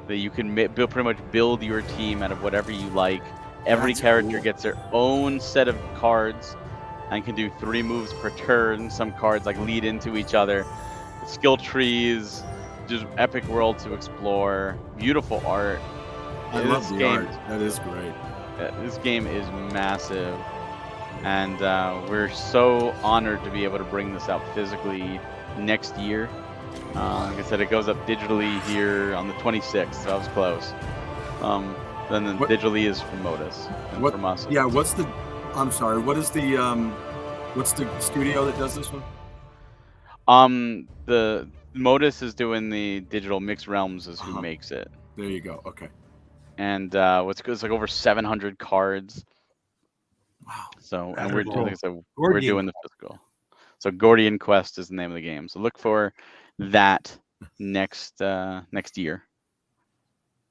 S3: that you can pretty much build your team out of whatever you like. Every character gets their own set of cards and can do 3 moves per turn. Some cards like lead into each other. Skill trees, just epic world to explore. Beautiful art.
S1: I love the art. That is great.
S3: This game is massive, and we're so honored to be able to bring this out physically next year. Like I said, it goes up digitally here on the 26th, so I was close. Then digitally is from Modus and from us.
S1: Yeah, what's the? I'm sorry. What is the? What's the studio that does this one?
S3: The Modus is doing the digital. Mixed Realms is who makes it.
S1: There you go. Okay.
S3: And what's good is like over 700 cards.
S1: Wow.
S3: So
S1: That's
S3: and we're
S1: cool.
S3: doing we're doing the physical. So Gordian Quest is the name of the game. So look for that next year,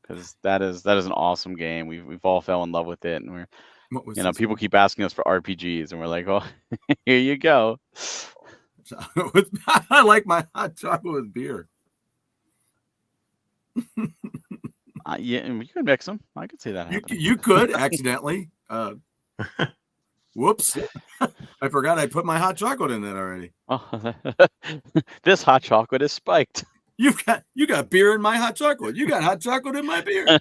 S3: because that is an awesome game. We've all fell in love with it, and we're people keep asking us for RPGs, and we're like, oh, here you go.
S1: I like my hot chocolate with beer.
S3: Yeah, and you could mix them. I could see that happening.
S1: You could accidentally. Whoops! I forgot I put my hot chocolate in that already.
S3: Oh, this hot chocolate is spiked.
S1: You got beer in my hot chocolate. You got hot chocolate in my beer.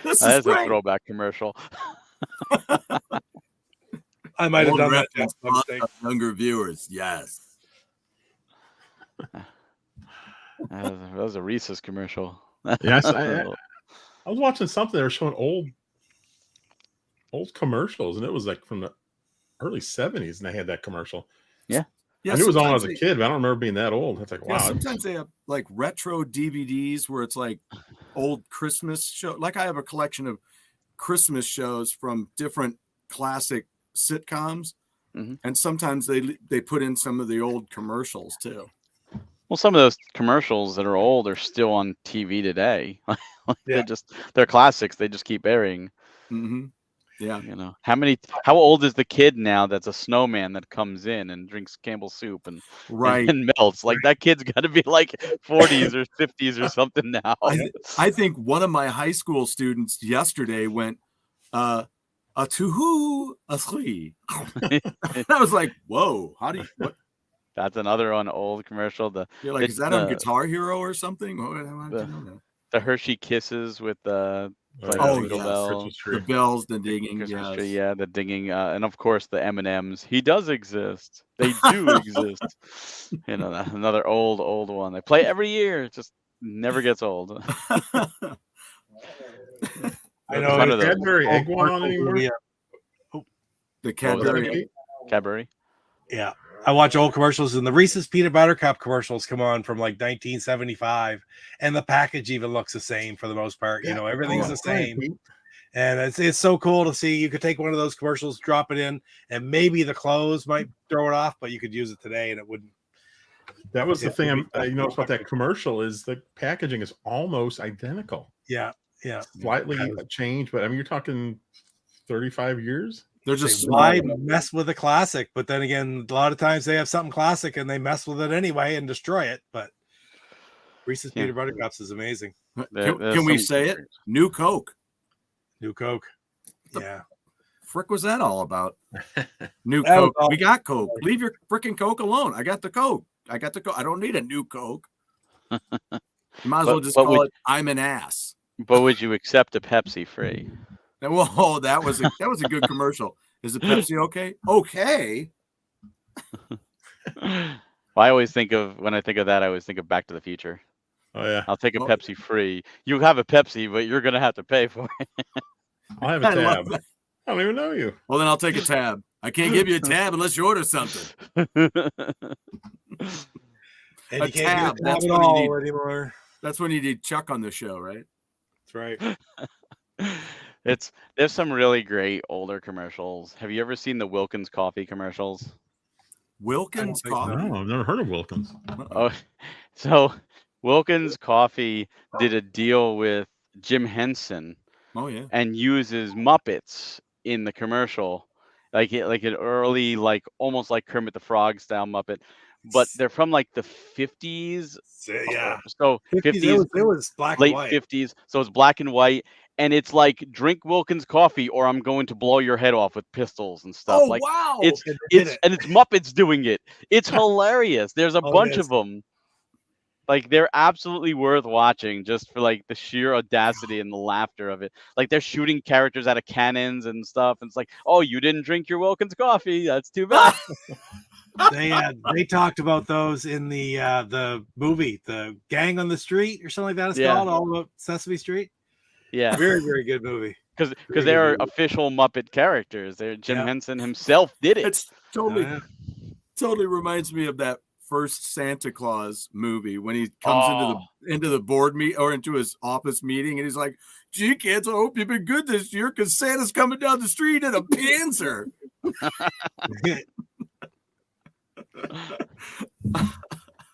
S1: This is
S3: a throwback commercial.
S4: I might have done that.
S1: Younger viewers, yes.
S3: That was a Reese's commercial.
S2: Yes, I was watching something. They were showing old commercials, and it was like from the early 70s, and they had that commercial.
S3: Yeah.
S1: Yeah,
S2: I knew it was on as a kid, but I don't remember being that old. It's like, wow.
S1: Yeah, sometimes they have like retro DVDs where it's like old Christmas show. Like I have a collection of Christmas shows from different classic sitcoms, and sometimes they put in some of the old commercials too.
S3: Well, some of those commercials that are old are still on TV today. They're classics. They just keep airing.
S1: Mm-hmm. Yeah.
S3: You know, how old is the kid now that's a snowman that comes in and drinks Campbell's soup and melts? Like that kid's got to be like 40s or 50s or something now.
S1: I think one of my high school students yesterday went, a two a three. I was like, whoa, how do you what?
S3: That's another old commercial.
S1: You're like, is that on Guitar Hero or something?
S3: The Hershey Kisses with the
S1: the bells, the dinging,
S3: yeah, the dinging, and of course the M&Ms. He does exist. They do exist. You know, another old one. They play every year. It just never gets old.
S2: I know the Cadbury egg one on anymore.
S1: The Cadbury.
S4: Yeah. I watch old commercials, and the Reese's Peanut Butter Cup commercials come on from like 1975, and the package even looks the same for the most part. You know, everything's the same, and it's so cool to see. You could take one of those commercials, drop it in, and maybe the clothes might throw it off, but you could use it today, and it wouldn't.
S2: That was the thing you know about that commercial is the packaging is almost identical.
S4: Yeah,
S2: slightly changed, but I mean you're talking 35 years.
S1: They're just
S4: why mess with a classic, but then again, a lot of times they have something classic and they mess with it anyway and destroy it. But Reese's Peanut Butter Cups is amazing.
S1: Can we say it? New Coke.
S4: Yeah.
S1: Frick was that all about? New Coke. We got Coke. Leave your frickin' Coke alone. I got the Coke. I don't need a new Coke. You might as well just call it I'm an ass.
S3: But would you accept a Pepsi free?
S1: Whoa, that was a good commercial. Is the Pepsi okay? Okay.
S3: Well, I always think of when I think of that, I always think of Back to the Future.
S2: Oh yeah,
S3: I'll take a
S1: Oh.
S3: Pepsi free. You have a Pepsi, but you're gonna have to pay for it.
S2: I'll have a
S1: I love
S2: tab.
S1: that.
S2: I don't even know you.
S1: Well, then I'll take a tab. I can't give you a tab unless you order something.
S4: And
S1: A
S4: you can't
S1: tab,
S4: get a
S1: that's
S4: tab at
S1: what you
S4: all
S1: need.
S4: anymore.
S1: That's when you need Chuck on the show, right?
S4: That's right.
S3: There's some really great older commercials. Have you ever seen the Wilkins coffee commercials?
S1: Wilkins
S4: think so.
S1: Coffee.
S2: No, I've never heard of Wilkins.
S3: Oh, so Wilkins Coffee did a deal with Jim Henson
S1: Oh yeah.
S3: and uses Muppets in the commercial, like an early, like almost like Kermit the Frog style Muppet, but they're from like the 50s.
S4: Yeah.
S3: So 50s,
S4: It was black and
S3: late
S4: white.
S3: 50s. So it's black and white, and it's like drink Wilkins coffee or I'm going to blow your head off with pistols and stuff.
S1: Oh
S3: Like
S1: wow.
S3: it's
S4: And they did
S3: it's
S4: it.
S3: and it's Muppets doing it. It's hilarious. There's a
S4: Oh, it
S3: bunch
S4: is.
S3: of them. Like they're absolutely worth watching just for like the sheer audacity and the laughter of it. Like they're shooting characters out of cannons and stuff. And it's like, oh, you didn't drink your Wilkins coffee. That's too bad.
S4: They talked about those in the movie, The Gang on the Street or something like that. It's
S3: Yeah.
S4: called all about Sesame Street.
S3: Yeah,
S4: Very, very good movie.
S3: because
S4: Very
S3: they
S4: good
S3: are
S4: movie.
S3: official Muppet characters. They're Jim
S4: Yeah.
S3: Henson himself did it.
S1: It's totally
S4: Oh, yeah.
S1: totally reminds me of that first Santa Claus movie when he comes into the board meet or into his office meeting and he's like, "Gee, kids, I hope you've been good this year because Santa's coming down the street in a Panzer."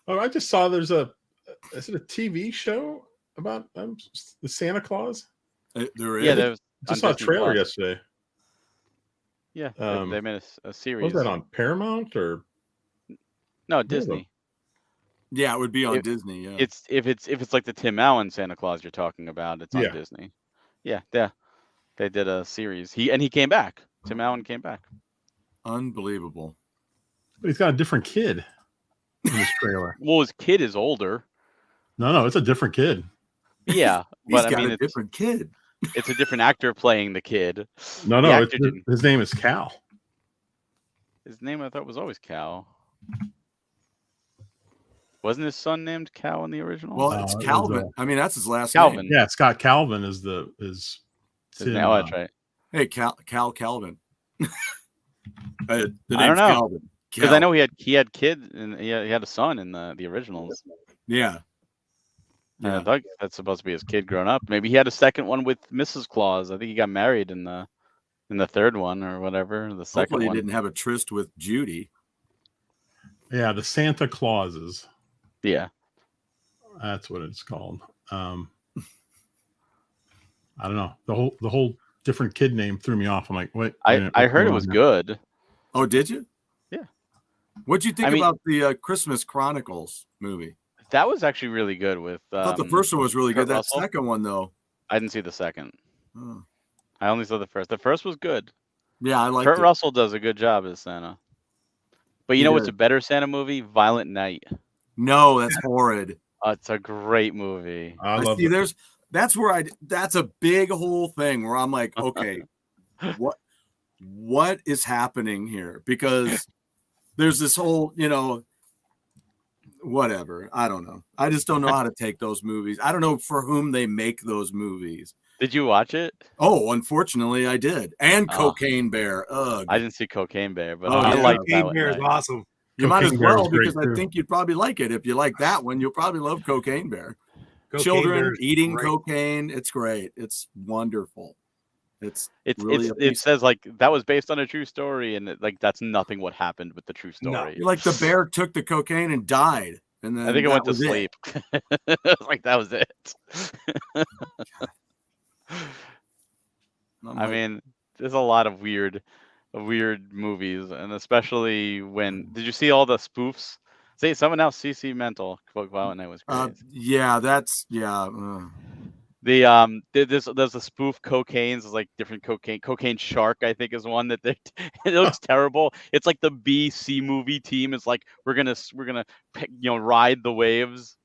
S2: Oh, I just saw is it a TV show about the Santa Claus?
S1: There is.
S3: Yeah, there was
S2: Just
S3: on
S2: saw a
S3: Disney
S2: trailer
S3: Plus.
S2: yesterday.
S3: Yeah,
S2: Um,
S3: they made a
S2: Was
S3: series.
S2: that on Paramount or?
S3: No, Disney.
S1: Yeah, it would be on
S3: It-
S1: Disney. Yeah.
S3: It's if it's like the Tim Allen Santa Claus you're talking about, it's on
S2: Yeah.
S3: Disney. Yeah, they did a series. He came back. Tim Allen came back.
S1: Unbelievable.
S2: But he's got a different kid in this trailer.
S3: Well, his kid is older.
S2: No, it's a different kid.
S3: Yeah,
S1: He's
S3: but I
S1: got
S3: mean,
S1: a different kid.
S3: it's a different actor playing the kid.
S2: No,
S3: The actor didn't.
S2: his name is Cal.
S3: His name I thought was always Cal. Wasn't his son named Cal in the original?
S1: Well, it's
S2: it was,
S1: Calvin. I mean, that's his last
S3: Calvin.
S1: name.
S2: Yeah, Scott Calvin is
S3: His
S2: Tim,
S3: name- oh, that's right.
S1: Hey, Cal Calvin. The
S3: I don't
S1: name's
S3: know.
S1: Calvin.
S3: Because
S1: Cal.
S3: I know he had kids and he had a son in the originals.
S1: Yeah.
S3: And I
S1: Yeah.
S3: thought that's supposed to be his kid growing up. Maybe he had a second one with Mrs. Claus. I think he got married in the third one or whatever. The second
S1: Hopefully, he
S3: one.
S1: didn't have a tryst with Judy.
S2: the Santa Clauses.
S3: Yeah.
S2: That's what it's called. I don't know. The whole different kid name threw me off. I'm like, wait.
S3: I
S2: what's
S3: heard
S2: going
S3: it
S2: on
S3: was
S2: here?
S3: good.
S1: Oh, did you?
S3: Yeah.
S1: What'd you think
S3: I mean-
S1: about the Christmas Chronicles movie?
S3: That was actually really good with
S1: I thought the first one was really
S3: Kurt
S1: good. That
S3: Russell?
S1: second one, though.
S3: I didn't see the second.
S1: Oh.
S3: I only saw the first. The first was good.
S1: Yeah, I like
S3: Kurt
S1: it.
S3: Russell does a good job as Santa. But you
S1: He
S3: know what's
S1: did.
S3: a better Santa movie? Violent Night.
S1: No, that's horrid.
S3: It's a great movie.
S2: I love
S1: See,
S2: it.
S1: that's where that's a big whole thing where I'm like, okay, what is happening here? Because there's this whole, whatever. I don't know. I just don't know how to take those movies. I don't know for whom they make those movies.
S3: Did you watch it?
S1: Oh, unfortunately, I did. And
S3: Oh.
S1: Cocaine Bear. Ugh.
S3: I didn't see Cocaine Bear, but
S1: Oh,
S3: I
S1: yeah.
S3: like
S4: Cocaine
S3: Violent
S4: Bear is
S3: Night.
S4: awesome.
S1: You might as
S2: Cocaine Bear
S1: well
S2: is great,
S1: because I
S2: too.
S1: think you'd probably like it. If you like that one, you'll probably love Cocaine Bear.
S4: Cocaine
S1: Children
S4: Bear is
S1: eating
S4: great.
S1: cocaine. It's great. It's wonderful. It's
S3: It
S1: really
S3: says like that was based on a true story, and that's nothing what happened with the true
S4: No.
S3: story.
S1: like the bear took the cocaine and died. And then
S3: I think it
S1: that
S3: went to
S1: was it.
S3: sleep. Like that was it.
S1: I'm
S3: I
S1: like,
S3: mean, there's a lot of weird movies, and especially when did you see all the spoofs? Say someone else, CC Mental. Violent Night was great.
S1: yeah, that's yeah.
S3: There's a spoof cocaines. There's like different cocaine shark, I think, is one that they it looks terrible. It's like the BC movie team is like we're gonna ride the waves.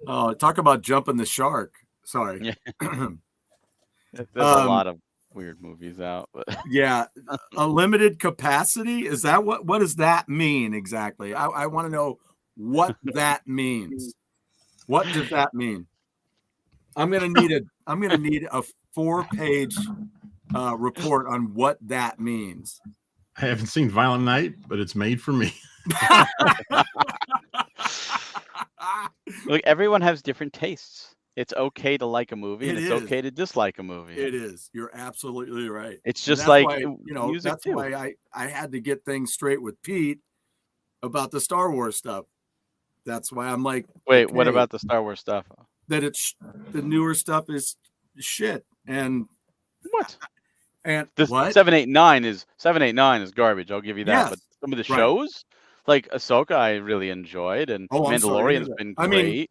S1: Oh, talk about jumping the shark. Sorry.
S3: Yeah. There's a lot of weird movies out. But
S1: Yeah, a limited capacity. Is that what does that mean exactly? I want to know what that means. What does that mean? I'm gonna need a 4-page report on what that means.
S2: I haven't seen Violent Night, but it's made for me.
S3: look, everyone has different tastes. It's okay to like a movie, and
S1: It
S3: it's
S1: is.
S3: okay to dislike a movie.
S1: It is. You're absolutely right.
S3: It's
S1: And
S3: just
S1: that's
S3: like
S1: why,
S3: music
S1: that's
S3: too.
S1: why I had to get things straight with Pete about the Star Wars stuff. That's why I'm like,
S3: Wait, what
S1: okay,
S3: about the Star Wars stuff?
S1: that it's the newer stuff is shit and
S3: What?
S1: what?
S3: 789 is garbage. I'll give you that.
S1: Yes,
S3: But some of the
S1: right.
S3: shows, like Ahsoka, I really enjoyed, and
S1: Oh, I'm sorry to hear
S3: Mandalorian's
S1: that.
S3: been
S1: I mean,
S3: great.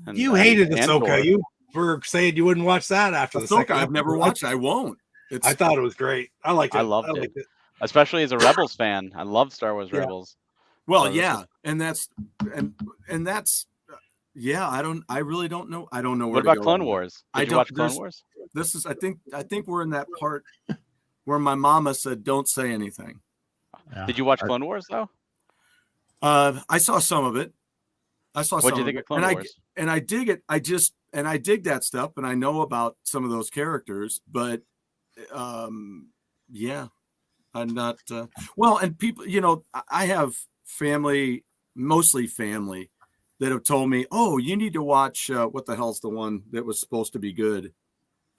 S3: And
S4: You hated
S3: Andor.
S4: Ahsoka. You were saying you wouldn't watch that after the
S1: Ahsoka,
S4: second.
S1: I've never watched. I won't.
S4: I thought it was great. I liked it.
S3: I loved
S4: liked
S3: it, especially as a Rebels fan. I love Star Wars
S4: Yeah.
S3: Rebels.
S1: Well,
S3: So this
S1: yeah,
S3: was-
S1: and that's yeah. I really don't know. I don't know where
S3: What
S1: to
S3: about
S1: go
S3: Clone
S1: on that.
S3: Wars?
S1: I
S3: Did you
S1: don't-
S3: watch Clone
S1: there's-
S3: Wars?
S1: This is. I think we're in that part where my mama said, "Don't say anything."
S2: Yeah.
S3: Did you watch Clone Wars though?
S1: I saw some of it. I saw
S3: What'd
S1: some
S3: you think
S1: of
S3: of
S1: it,
S3: Clone
S1: and
S3: Wars?
S1: I dig it. I dig that stuff, and I know about some of those characters, but yeah, I'm not. Well, and people, I have family, mostly family, that have told me, "Oh, you need to watch what the hell's the one that was supposed to be good."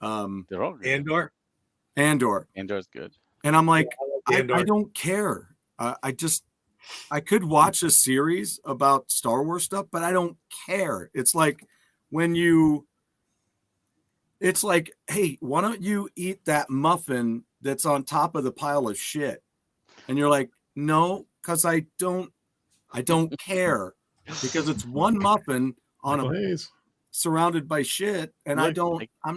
S3: They're all good.
S4: Andor.
S3: Andor's good.
S1: And I'm like, I
S4: Andor.
S1: don't care. I could watch a series about Star Wars stuff, but I don't care. It's like it's like, hey, why don't you eat that muffin that's on top of the pile of shit? And you're like, no, because I don't care, because it's one muffin on
S2: Michael
S1: a
S2: Hayes.
S1: surrounded by shit, and I
S3: Look,
S1: don't.
S3: like,
S1: I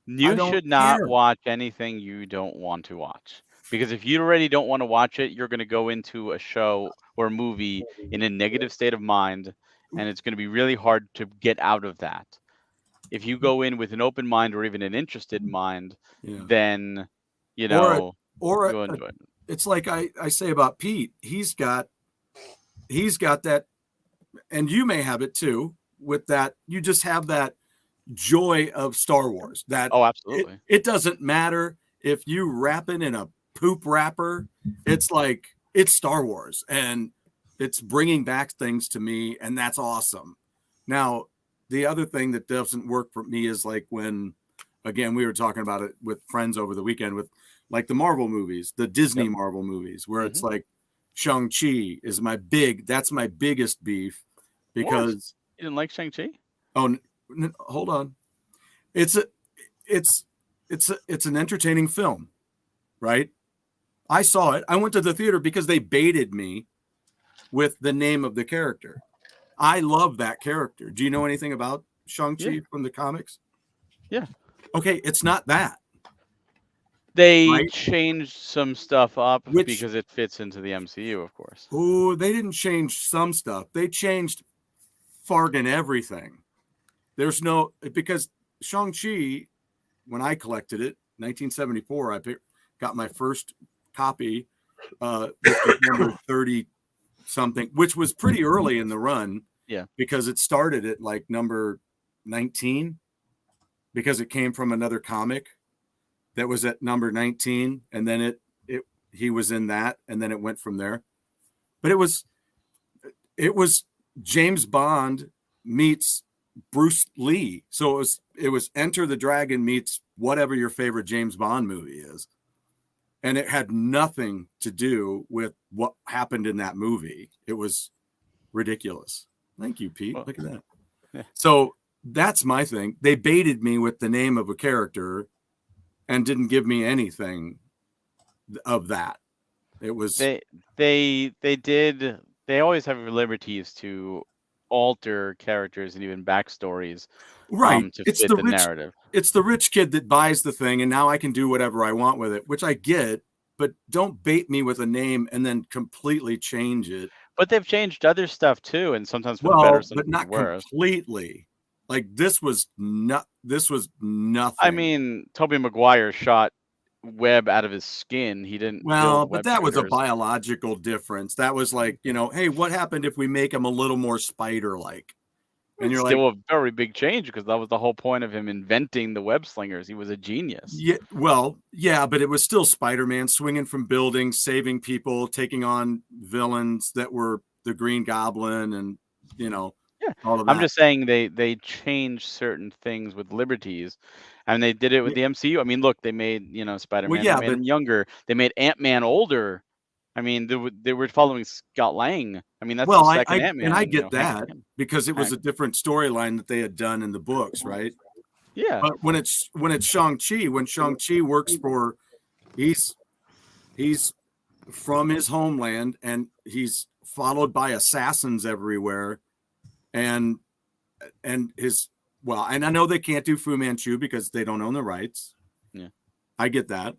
S3: You
S1: don't
S3: should not
S1: care.
S3: watch anything you don't want to watch. Because if you already don't want to watch it, you're going to go into a show or a movie in a negative state of mind, and it's going to be really hard to get out of that. If you go in with an open mind or even an interested mind,
S1: Yeah.
S3: then
S1: Or
S3: you'll enjoy it.
S1: It's like I say about Pete. He's got that, and you may have it too. With that, you just have that joy of Star Wars. That
S3: Oh, absolutely.
S1: it doesn't matter if you wrap it in a poop wrapper. It's like it's Star Wars, and it's bringing back things to me, and that's awesome. Now, the other thing that doesn't work for me is like when, again, we were talking about it with friends over the weekend with like the Marvel movies, the Disney Marvel movies, where it's like Shang-Chi is that's my biggest beef, because
S3: You didn't like Shang-Chi?
S1: hold on. It's an entertaining film, right? I saw it. I went to the theater because they baited me with the name of the character. I love that character. Do you know anything about Shang-Chi from the comics?
S3: Yeah.
S1: Okay, it's not that.
S3: They
S1: Right?
S3: changed some stuff up
S1: Which-
S3: because it fits into the MCU, of course.
S1: Oh, they didn't change some stuff. They changed fargan everything. There's no, because Shang-Chi, when I collected it, 1974, I got my first copy, which was number 30 something, which was pretty early in the run.
S3: Yeah.
S1: Because it started at like number 19, because it came from another comic that was at number 19, and then he was in that, and then it went from there. But it was James Bond meets Bruce Lee. So it was Enter the Dragon meets whatever your favorite James Bond movie is. And it had nothing to do with what happened in that movie. It was ridiculous. Thank you, Pete. Look at that.
S3: Yeah.
S1: So that's my thing. They baited me with the name of a character and didn't give me anything of that. It was
S3: They always have liberties to alter characters and even backstories,
S1: right.
S3: to
S1: It's
S3: fit
S1: the
S3: the
S1: rich.
S3: narrative.
S1: It's the rich kid that buys the thing, and now I can do whatever I want with it, which I get. But don't bait me with a name and then completely change it.
S3: But they've changed other stuff too, and sometimes for the better,
S1: Well,
S3: sometimes
S1: but not
S3: for the worse.
S1: completely. Like this was nothing.
S3: I mean, Tobey Maguire shot web out of his skin. He didn't
S1: well,
S3: build
S1: but
S3: web
S1: that was a
S3: shooters.
S1: biological difference. That was like, hey, what happened if we make him a little more spider-like? And
S3: It's
S1: you're
S3: still
S1: like,
S3: a very big change because that was the whole point of him inventing the web slingers. He was a genius.
S1: yeah, well, yeah, but it was still Spider-Man swinging from buildings, saving people, taking on villains that were the Green Goblin, and
S3: Yeah,
S1: all of
S3: I'm
S1: that.
S3: just saying they changed certain things with liberties, and they did it with the MCU. I mean, look, they made Spider-Man.
S1: yeah,
S3: They made
S1: but
S3: him younger. They made Ant-Man older. I mean, they were following Scott Lang. I mean, that's the
S1: well,
S3: second
S1: I
S3: Ant-Man.
S1: get
S3: Hank
S1: that
S3: Pym.
S1: because it was a different storyline that they had done in the books, right?
S3: Yeah,
S1: But when it's Shang-Chi, when Shang-Chi works for, he's from his homeland and he's followed by assassins everywhere, and and I know they can't do Fu Manchu because they don't own the rights.
S3: Yeah,
S1: I get that,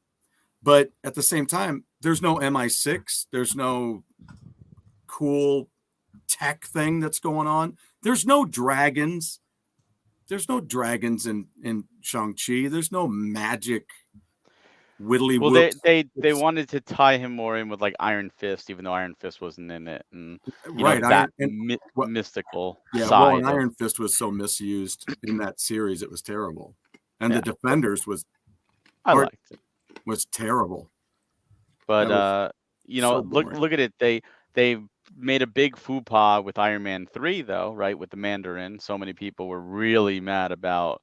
S1: but at the same time, there's no MI6, there's no cool tech thing that's going on. There's no dragons. There's no dragons in Shang-Chi. There's no magic whittly
S3: well,
S1: whoops.
S3: they wanted to tie him more in with like Iron Fist, even though Iron Fist wasn't in it, and
S1: right,
S3: that
S1: well,
S3: mystical
S1: and
S3: side.
S1: Iron Fist was so misused in that series; it was terrible. And the Defenders
S3: I liked it.
S1: was terrible.
S3: But
S1: so boring.
S3: look at it. They made a big faux pas with Iron Man 3, though, right? With the Mandarin. So many people were really mad about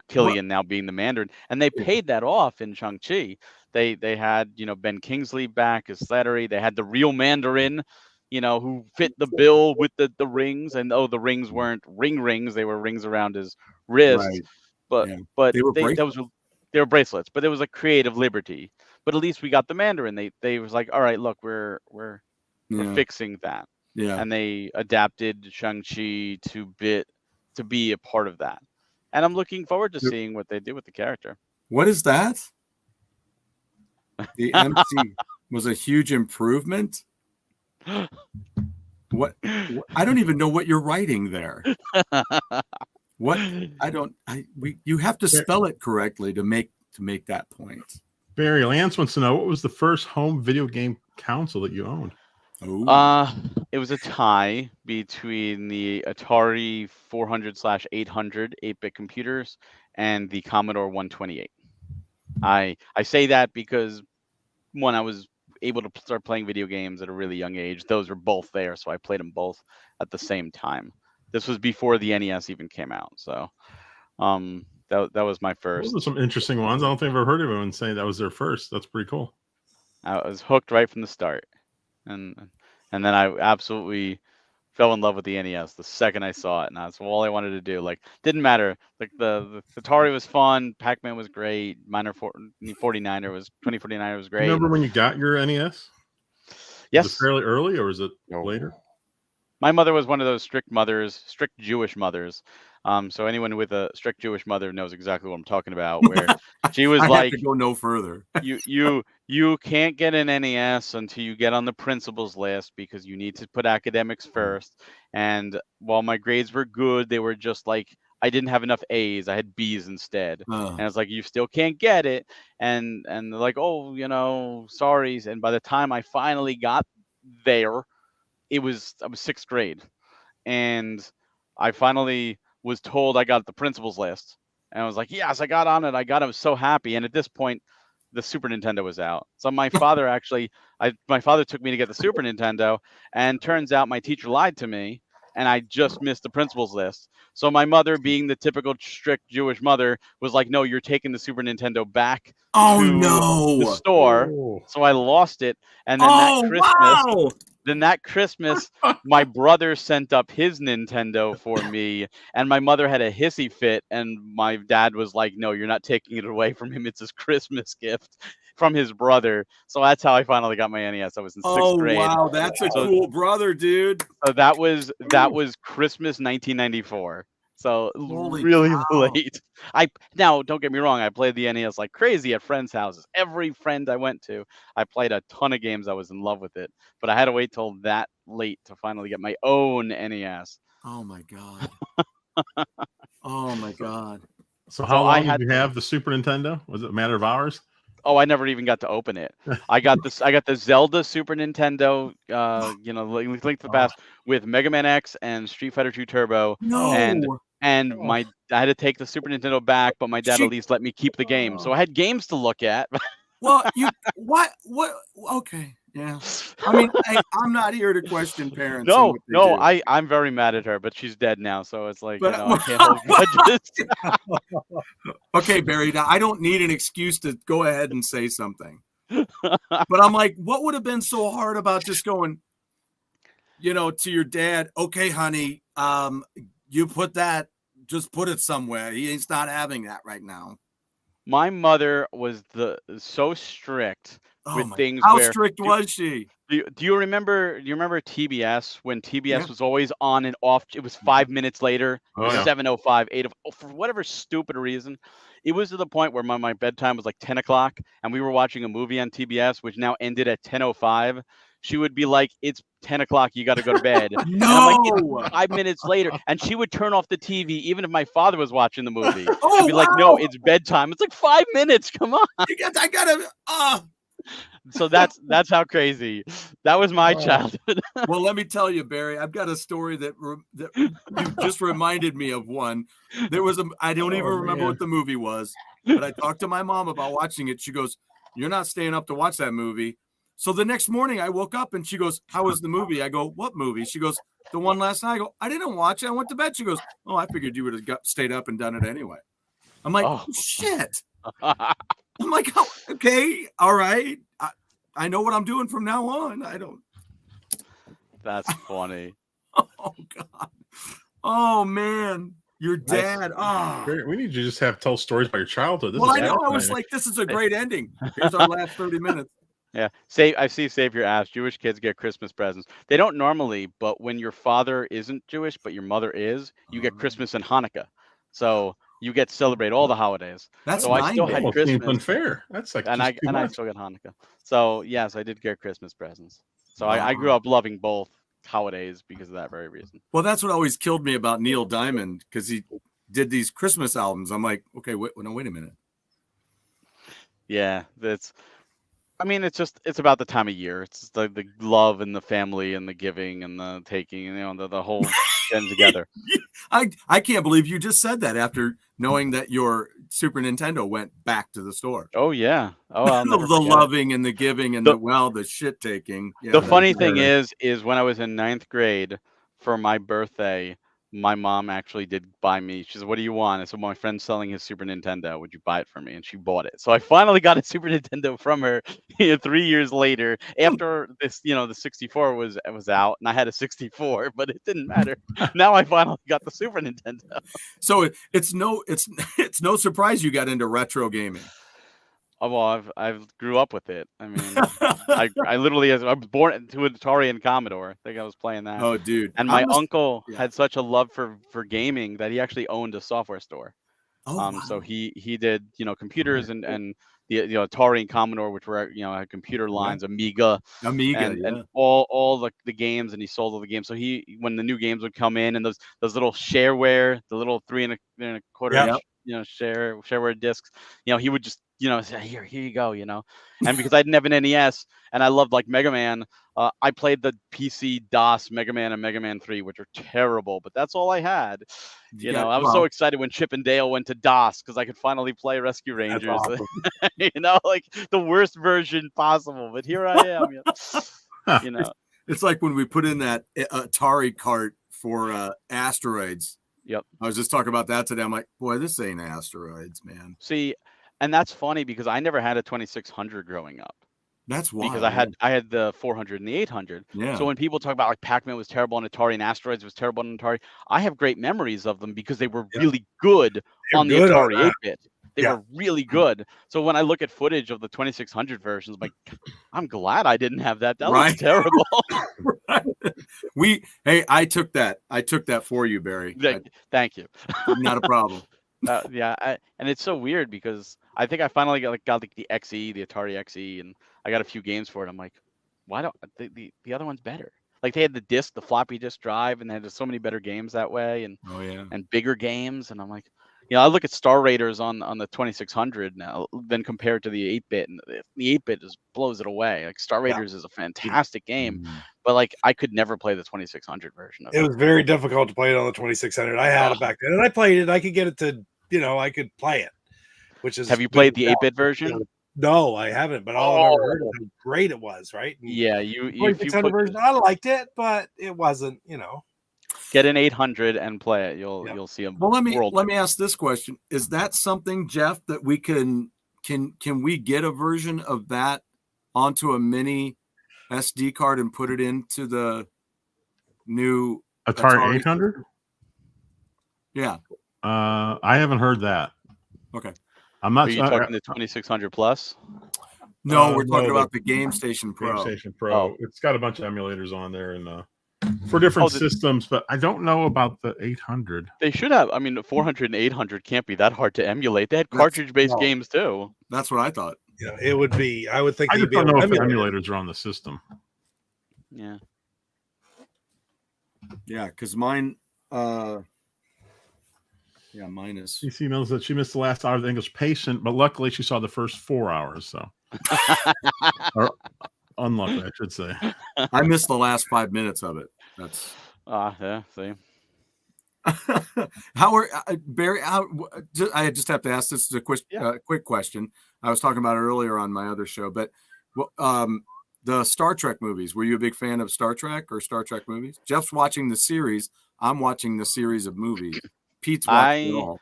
S3: Killian now being the Mandarin, and they paid that off in Shang-Chi. They had Ben Kingsley back as Slattery. They had the real Mandarin, who fit the bill with the rings, and the rings weren't rings; they were rings around his wrists.
S1: Right.
S3: But
S1: Yeah.
S3: but
S1: They were
S3: they were bracelets, but it was a creative liberty. But at least we got the Mandarin. They was like, all right, look, we're fixing that.
S1: Yeah.
S3: And they adapted Shang-Chi to be a part of that. And I'm looking forward to seeing what they do with the character.
S1: What is that? The MC was a huge improvement. What? I don't even know what you're writing there. What? You have to spell it correctly to make that point.
S2: Barry Lance wants to know, what was the first home video game console that you owned?
S3: It was a tie between the Atari 400/800 8-bit computers and the Commodore 128. I say that because one, I was able to start playing video games at a really young age. Those were both there, so I played them both at the same time. This was before the NES even came out, so that was my first.
S2: Those are some interesting ones. I don't think I've ever heard of anyone saying that was their first. That's pretty cool.
S3: I was hooked right from the start, and then I absolutely fell in love with the NES the second I saw it, and that's all I wanted to do. Like, didn't matter. Like the Atari was fun, Pac-Man was great, 2049er was great.
S2: Remember when you got your NES?
S3: Yes.
S2: Was it fairly early, or was it later?
S3: My mother was one of those strict Jewish mothers. So anyone with a strict Jewish mother knows exactly what I'm talking about. Where she was
S1: I
S3: like,
S1: have to go no further.
S3: you can't get an NES until you get on the principal's list because you need to put academics first. And while my grades were good, they were just like, I didn't have enough A's. I had B's instead. And it's like, you still can't get it. And they're like, oh, sorry. And by the time I finally got there, I was 6th grade, and I finally was told I got the principal's list, and I was like, yes, I got on it. I was so happy. And at this point, the Super Nintendo was out. So my father my father took me to get the Super Nintendo, and turns out my teacher lied to me, and I just missed the principal's list. So my mother, being the typical strict Jewish mother, was like, no, you're taking the Super Nintendo back to the store. Oh. So I lost it, and then that Christmas, my brother sent up his Nintendo for me, and my mother had a hissy fit, and my dad was like, no, you're not taking it away from him. It's his Christmas gift from his brother. So that's how I finally got my NES. I was in 6th grade.
S1: Oh, wow. That's a cool brother, dude.
S3: So that was Christmas 1994. So
S1: Holy
S3: really
S1: cow.
S3: late. Now, don't get me wrong, I played the NES like crazy at friends' houses. Every friend I went to, I played a ton of games. I was in love with it. But I had to wait till that late to finally get my own NES.
S1: Oh my God. Oh my God.
S2: So how
S3: So I
S2: long
S3: had
S2: did you have the Super Nintendo? Was it a matter of hours?
S3: Oh, I never even got to open it. I got the Zelda Super Nintendo, Link to the
S2: Oh.
S3: Past with Mega Man X and Street Fighter 2 Turbo, and
S1: No.
S3: I had to take the Super Nintendo back, but my dad
S1: She-
S3: at least let me keep the game, so I had games to look at.
S1: Well, what? Okay. Yeah. I mean, I'm not here to question parents and what they do.
S3: I'm very mad at her, but she's dead now, so it's like,
S1: But-
S3: I can't hold grudges.
S1: Okay, Barry, now I don't need an excuse to go ahead and say something. But I'm like, what would have been so hard about just going, to your dad, okay, honey, you just put it somewhere. He's not having that right now.
S3: My mother was so strict with things
S1: How
S3: where
S1: strict was she?
S3: Do you remember TBS when TBS
S1: Yeah.
S3: was always on and off? It was 5 minutes later. It was
S2: Oh, yeah.
S3: 7:05, 8 for whatever stupid reason. It was to the point where my bedtime was like 10 o'clock and we were watching a movie on TBS, which now ended at 10:05. She would be like, it's 10 o'clock, you got to go to bed. And I'm like,
S1: No.
S3: it's 5 minutes later. And she would turn off the TV even if my father was watching the movie.
S1: Oh,
S3: She'd be like, no, it's bedtime. It's like 5 minutes. Come on.
S1: I gotta.
S3: So that's how crazy. That was my childhood.
S1: Well, let me tell you, Barry, I've got a story that you just reminded me of one. There was I don't even remember
S2: man.
S1: what the movie was, but I talked to my mom about watching it. She goes, "You're not staying up to watch that movie." So the next morning I woke up and she goes, "How was the movie?" I go, "What movie?" She goes, "The one last night." I go, "I didn't watch it. I went to bed." She goes, "Oh, I figured you would have stayed up and done it anyway." I'm like,
S3: Oh.
S1: shit. I'm like, oh, okay, all right. I know what I'm doing from now on. I don't.
S3: That's funny.
S1: Oh God. Oh man. Your dad.
S2: We need to just tell stories about your childhood. This
S1: Well,
S2: is
S1: I know. I was
S2: fascinating.
S1: like, this is a great ending. Here's our last 30 minutes.
S3: Yeah. I see Save Your Ass. Jewish kids get Christmas presents. They don't normally, but when your father isn't Jewish, but your mother is, you get Christmas and Hanukkah. So you get to celebrate all the holidays.
S1: That's
S3: so I still
S1: nice.
S3: had
S2: Almost seems
S3: Christmas.
S2: unfair. That's like
S3: and
S2: just
S3: I
S2: too
S3: and I
S2: much.
S3: still get Hanukkah. So yes, I did get Christmas presents. So I grew up loving both holidays because of that very reason.
S1: Well, that's what always killed me about Neil Diamond, because he did these Christmas albums. I'm like, okay, wait a minute.
S3: Yeah, it's about the time of year. It's the love and the family and the giving and the taking, the whole getting together.
S1: I can't believe you just said that after knowing that your Super Nintendo went back to the store.
S3: Oh yeah. Oh, I'll never
S1: the
S3: forget it.
S1: loving and the giving and the shit taking. Yeah,
S3: The funny thing is when I was in 9th grade for my birthday, my mom actually did buy me. She said, "What do you want?" I said, "My friend's selling his Super Nintendo. Would you buy it for me?" And she bought it. So I finally got a Super Nintendo from her 3 years later. After this, the 64 was out, and I had a 64, but it didn't matter. Now I finally got the Super Nintendo.
S1: So it's no surprise you got into retro gaming.
S3: Oh, well, I've grew up with it. I mean, I literally I was born to Atari and Commodore. I think I was playing that.
S1: Oh, dude!
S3: And my uncle had such a love for gaming that he actually owned a software store.
S1: Oh, wow.
S3: So he did computers and the Atari and Commodore, which were had computer lines, Amiga, and all the games, and he sold all the games. So when the new games would come in and those little shareware, the little 3 1/4 inch shareware discs, he would just say, here you go, and because I didn't have an NES and I loved like Mega Man, I played the PC DOS Mega Man and Mega Man 3, which are terrible, but that's all I had. I was so excited when Chip and Dale went to DOS because I could finally play Rescue Rangers.
S1: Awesome.
S3: Like the worst version possible, but here I am.
S1: It's like when we put in that Atari cart for Asteroids.
S3: Yep.
S1: I was just talking about that today. I'm like, boy, this ain't Asteroids, man.
S3: See, and that's funny because I never had a 2600 growing up.
S1: That's why.
S3: Because I had the 400 and the 800.
S1: Yeah.
S3: So when people talk about like Pac-Man was terrible on Atari and Asteroids was terrible on Atari, I have great memories of them because they were really good on the Atari 8-bit. They were really good. So when I look at footage of the 2600 versions, I'm like, I'm glad I didn't have that. That looks terrible.
S1: I took that for you, Barry.
S3: Thank you.
S1: Not a problem.
S3: And it's so weird because I think I finally got the XE, the Atari XE, and I got a few games for it. I'm like, why don't the other one's better? Like they had the floppy disk drive, and they had so many better games that way, and
S1: Oh yeah.
S3: and bigger games. And I'm like, I look at Star Raiders on the 2600 now, then compared to the 8-bit, and the 8-bit just blows it away. Like Star Raiders is a fantastic game, but like I could never play the 2600 version of
S4: It
S3: it.
S4: was very difficult to play it on the 2600. I had it back then, and I played it. I could get it to, I could play it. Which is
S3: Have you played the 8-bit version?
S4: No, I haven't. But all I've ever heard is how great it was. Right? And
S3: Yeah,
S4: the
S3: if you
S4: 2600 version, I liked it, but it wasn't.
S3: Get an 800 and play it. You'll see a
S1: Well, let
S3: world.
S1: me ask this question: is that something, Jeff, that we can we get a version of that onto a mini SD card and put it into the new
S2: Atari 800?
S1: Yeah.
S2: I haven't heard that.
S1: Okay.
S3: I'm not. Are you talking the 2600 plus?
S1: No, we're talking about the Game Station Pro.
S2: Game Station Pro. Oh. It's got a bunch of emulators on there and for different systems, but I don't know about the 800.
S3: They should have. I mean, the 400 and 800 can't be that hard to emulate. They had cartridge-based games too.
S1: That's what I thought.
S4: Yeah, it would be. I would think.
S2: I just don't know if the emulators are on the system.
S3: Yeah.
S1: Yeah, because mine. Yeah, mine is.
S2: CC knows that she missed the last hour of the English Patient, but luckily she saw the first 4 hours. So, or unlucky, I should say.
S1: I missed the last 5 minutes of it. That's.
S3: Yeah. See.
S1: How are Barry? I just have to ask. This is a quick question. I was talking about it earlier on my other show, but the Star Trek movies. Were you a big fan of Star Trek or Star Trek movies? Jeff's watching the series. I'm watching the series of movies. Pete's watching it all.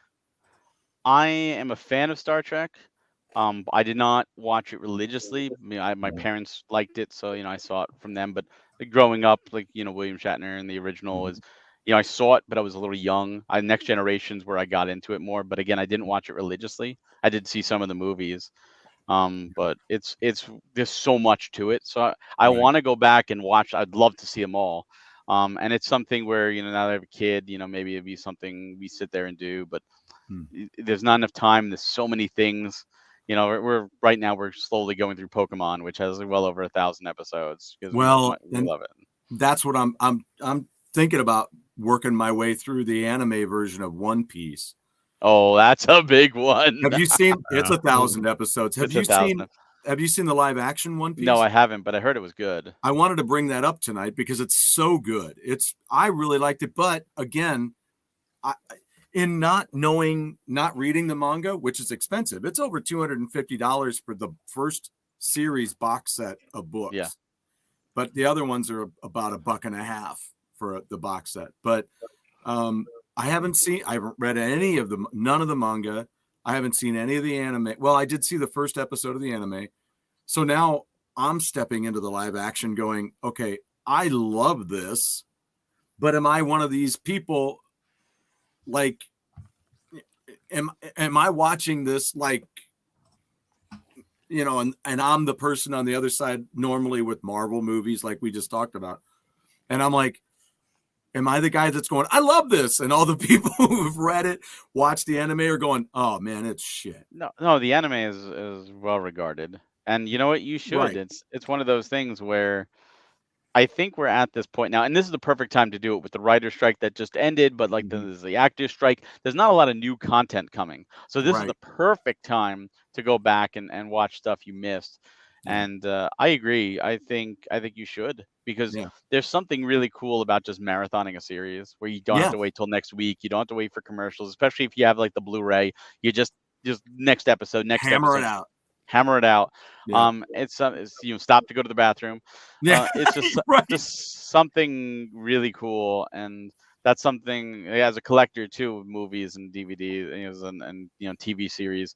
S3: I am a fan of Star Trek. I did not watch it religiously. I mean, my parents liked it, so I saw it from them. But growing up, William Shatner and the original was, I saw it, but I was a little young. Next Generation's where I got into it more. But again, I didn't watch it religiously. I did see some of the movies, but it's there's so much to it. So I want to go back and watch. I'd love to see them all. And it's something where, now that I have a kid, maybe it'd be something we sit there and do, but there's not enough time. There's so many things, we're right now, we're slowly going through Pokemon, which has well over 1,000 episodes.
S1: We
S3: love it.
S1: That's what I'm thinking about, working my way through the anime version of One Piece.
S3: Oh, that's a big one.
S1: Have you seen, it's 1,000 episodes. Have you seen the live action One Piece?
S3: No, I haven't, but I heard it was good.
S1: I wanted to bring that up tonight because it's so good. I really liked it. But again, in not reading the manga, which is expensive, it's over $250 for the first series box set of books.
S3: Yeah.
S1: But the other ones are about $1.50 for the box set. But I haven't read any of them, none of the manga. I haven't seen any of the anime. Well, I did see the first episode of the anime. So now I'm stepping into the live action going, okay, I love this, but am I one of these people, like, am I watching this like, and I'm the person on the other side normally with Marvel movies like we just talked about. And I'm like, am I the guy that's going, I love this? And all the people who've read it, watched the anime are going, oh man, it's shit.
S3: No, the anime is well regarded. And you know what? You should. Right. It's one of those things where I think we're at this point now, and this is the perfect time to do it with the writer's strike that just ended, but there's the actor's strike. There's not a lot of new content coming. So this is the perfect time to go back and watch stuff you missed. And I agree. I think you should, because there's something really cool about just marathoning a series where you don't have to wait till next week. You don't have to wait for commercials, especially if you have like the Blu-ray. You just next episode,
S1: hammer it out.
S3: Hammer it out. Yeah. It's stop to go to the bathroom.
S1: Yeah.
S3: It's just just something really cool, and that's something as a collector too, movies and DVDs and TV series.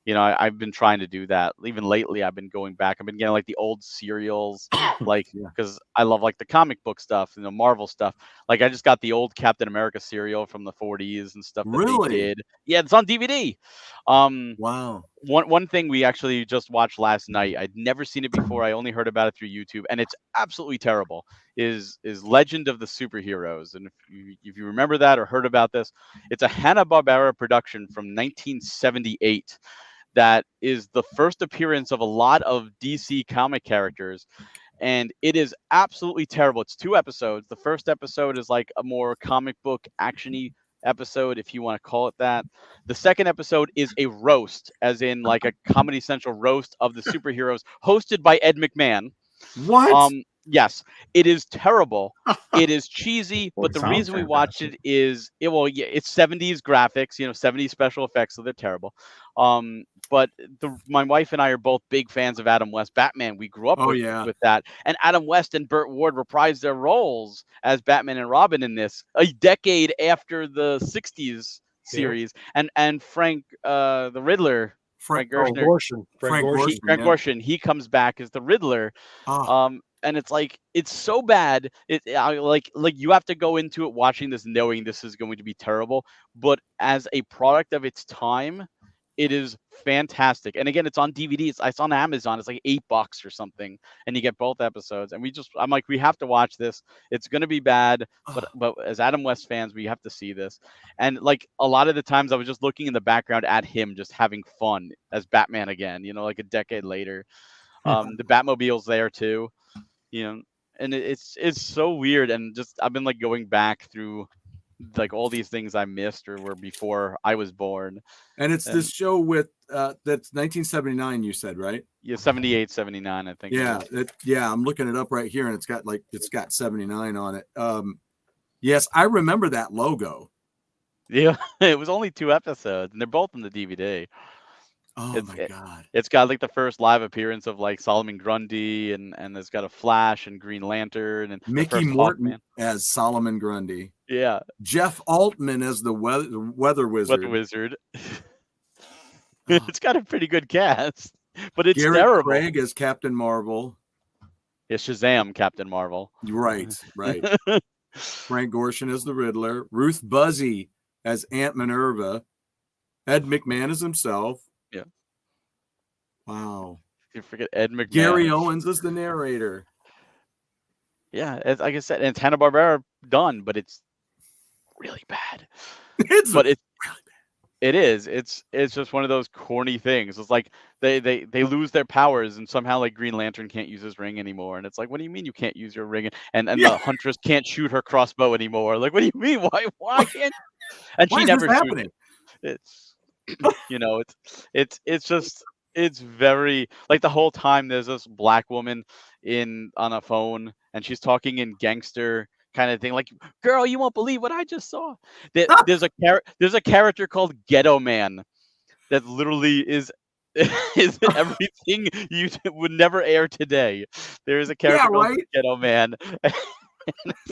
S3: I've been trying to do that. Even lately, I've been going back. I've been getting like the old serials, because I love like the comic book stuff, Marvel stuff. Like I just got the old Captain America serial from the 40s and stuff that they did. Yeah, it's on DVD.
S1: Wow.
S3: One thing we actually just watched last night, I'd never seen it before. I only heard about it through YouTube, and it's absolutely terrible. Is Legend of the Superheroes, and if you remember that or heard about this, it's a Hanna-Barbera production from 1978. That is the first appearance of a lot of DC comic characters. and it is absolutely terrible. It's 2 episodes. The first episode is like a more comic book actiony episode, if you want to call it that. The second episode is a roast, as in like a Comedy Central roast of the superheroes, hosted by Ed McMahon.
S1: What?
S3: Yes, it is terrible. It is cheesy,
S2: Well,
S3: but
S2: it
S3: the
S2: sounds
S3: reason we watched
S2: fantastic.
S3: it is it's 70s graphics, 70s special effects, so they're terrible. But my wife and I are both big fans of Adam West Batman. We grew up
S1: Oh
S3: with
S1: yeah.
S3: that, and Adam West and Burt Ward reprised their roles as Batman and Robin in this a decade after the 60s series, and Frank the Riddler. Frank Gershner,
S1: Frank Gorshin,
S3: Frank
S1: yeah.
S3: Gorshin, he comes back as the Riddler.
S1: Ah.
S3: And it's like it's so bad. Like you have to go into it watching this knowing this is going to be terrible. But as a product of its time, it is fantastic. And again, it's on DVD. It's on Amazon. It's like $8 or something, and you get both episodes. And I'm like, we have to watch this. It's gonna be bad, but as Adam West fans, we have to see this. And like a lot of the times, I was just looking in the background at him, just having fun as Batman again. Like a decade later. The Batmobile's there too. And it's so weird. And just I've been like going back through like all these things I missed or were before I was born.
S1: And it's this show with that's 1979, you said, right?
S3: Yeah, 78, 79, I think.
S1: Yeah, I'm looking it up right here, and it's got 79 on it. Yes, I remember that logo.
S3: Yeah, it was only 2 episodes, and they're both on the DVD.
S1: Oh my God!
S3: It's got like the first live appearance of like Solomon Grundy, and it's got a Flash and Green Lantern and
S1: Mickey Morton as Solomon Grundy.
S3: Yeah,
S1: Jeff Altman as the weather wizard.
S3: Weather wizard. It's got a pretty good cast, but it's
S1: Garrett
S3: terrible.
S1: Craig as Captain Marvel.
S3: Yeah, Shazam, Captain Marvel.
S1: Right. Frank Gorshin as the Riddler. Ruth Buzzy as Aunt Minerva. Ed McMahon as himself.
S3: Yeah.
S1: Wow.
S3: You forget Ed McMahon.
S1: Gary Owens as the narrator.
S3: Yeah, like I said, and it's Hanna-Barbera done, but it's really bad.
S1: It's really bad.
S3: It is. It's just one of those corny things. It's like they lose their powers, and somehow like Green Lantern can't use his ring anymore. And it's like, what do you mean you can't use your ring? And the Huntress can't shoot her crossbow anymore. Like, what do you mean? Why can't? And
S1: Why
S3: she
S1: is
S3: never
S1: this
S3: shoots
S1: happening?
S3: it. It's very like the whole time there's this black woman on a phone, and she's talking in gangster kind of thing, like, girl, you won't believe what I just saw. There's a character called Ghetto Man that literally is everything you would never air today. There is a character called Ghetto Man. And it's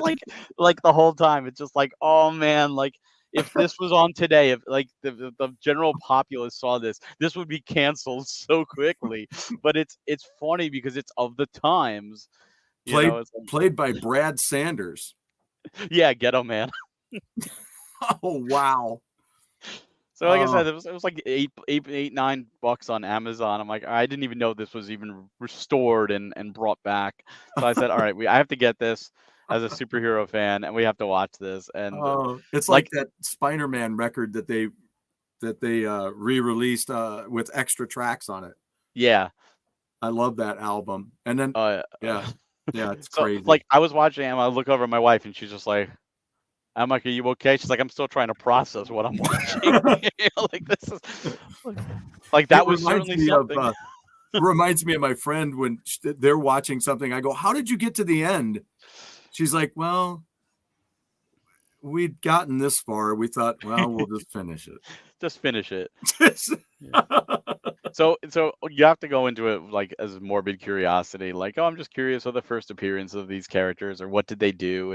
S3: like the whole time it's just like, oh man, like if this was on today, if like the general populace saw this would be canceled so quickly. But it's funny because it's of the times.
S1: Played by Brad Sanders.
S3: Yeah, Ghetto Man.
S1: Oh wow!
S3: So like I said, it was like $9 on Amazon. I'm like, I didn't even know this was even restored and brought back. So I said, all right, I have to get this as a superhero fan, and we have to watch this. And
S1: it's like that Spider-Man record that they re-released with extra tracks on it.
S3: Yeah,
S1: I love that album. And then yeah, it's crazy.
S3: Like I was watching him, I look over at my wife, and she's just like, I'm like, are you okay? She's like, I'm still trying to process what I'm watching. Like this is like that was certainly something.
S1: It reminds me of my friend when they're watching something. I go, how did you get to the end? She's like, well, we'd gotten this far. We thought, well, we'll just finish it.
S3: Just finish it. So you have to go into it like as morbid curiosity, like, oh, I'm just curious of the first appearance of these characters, or what did they do,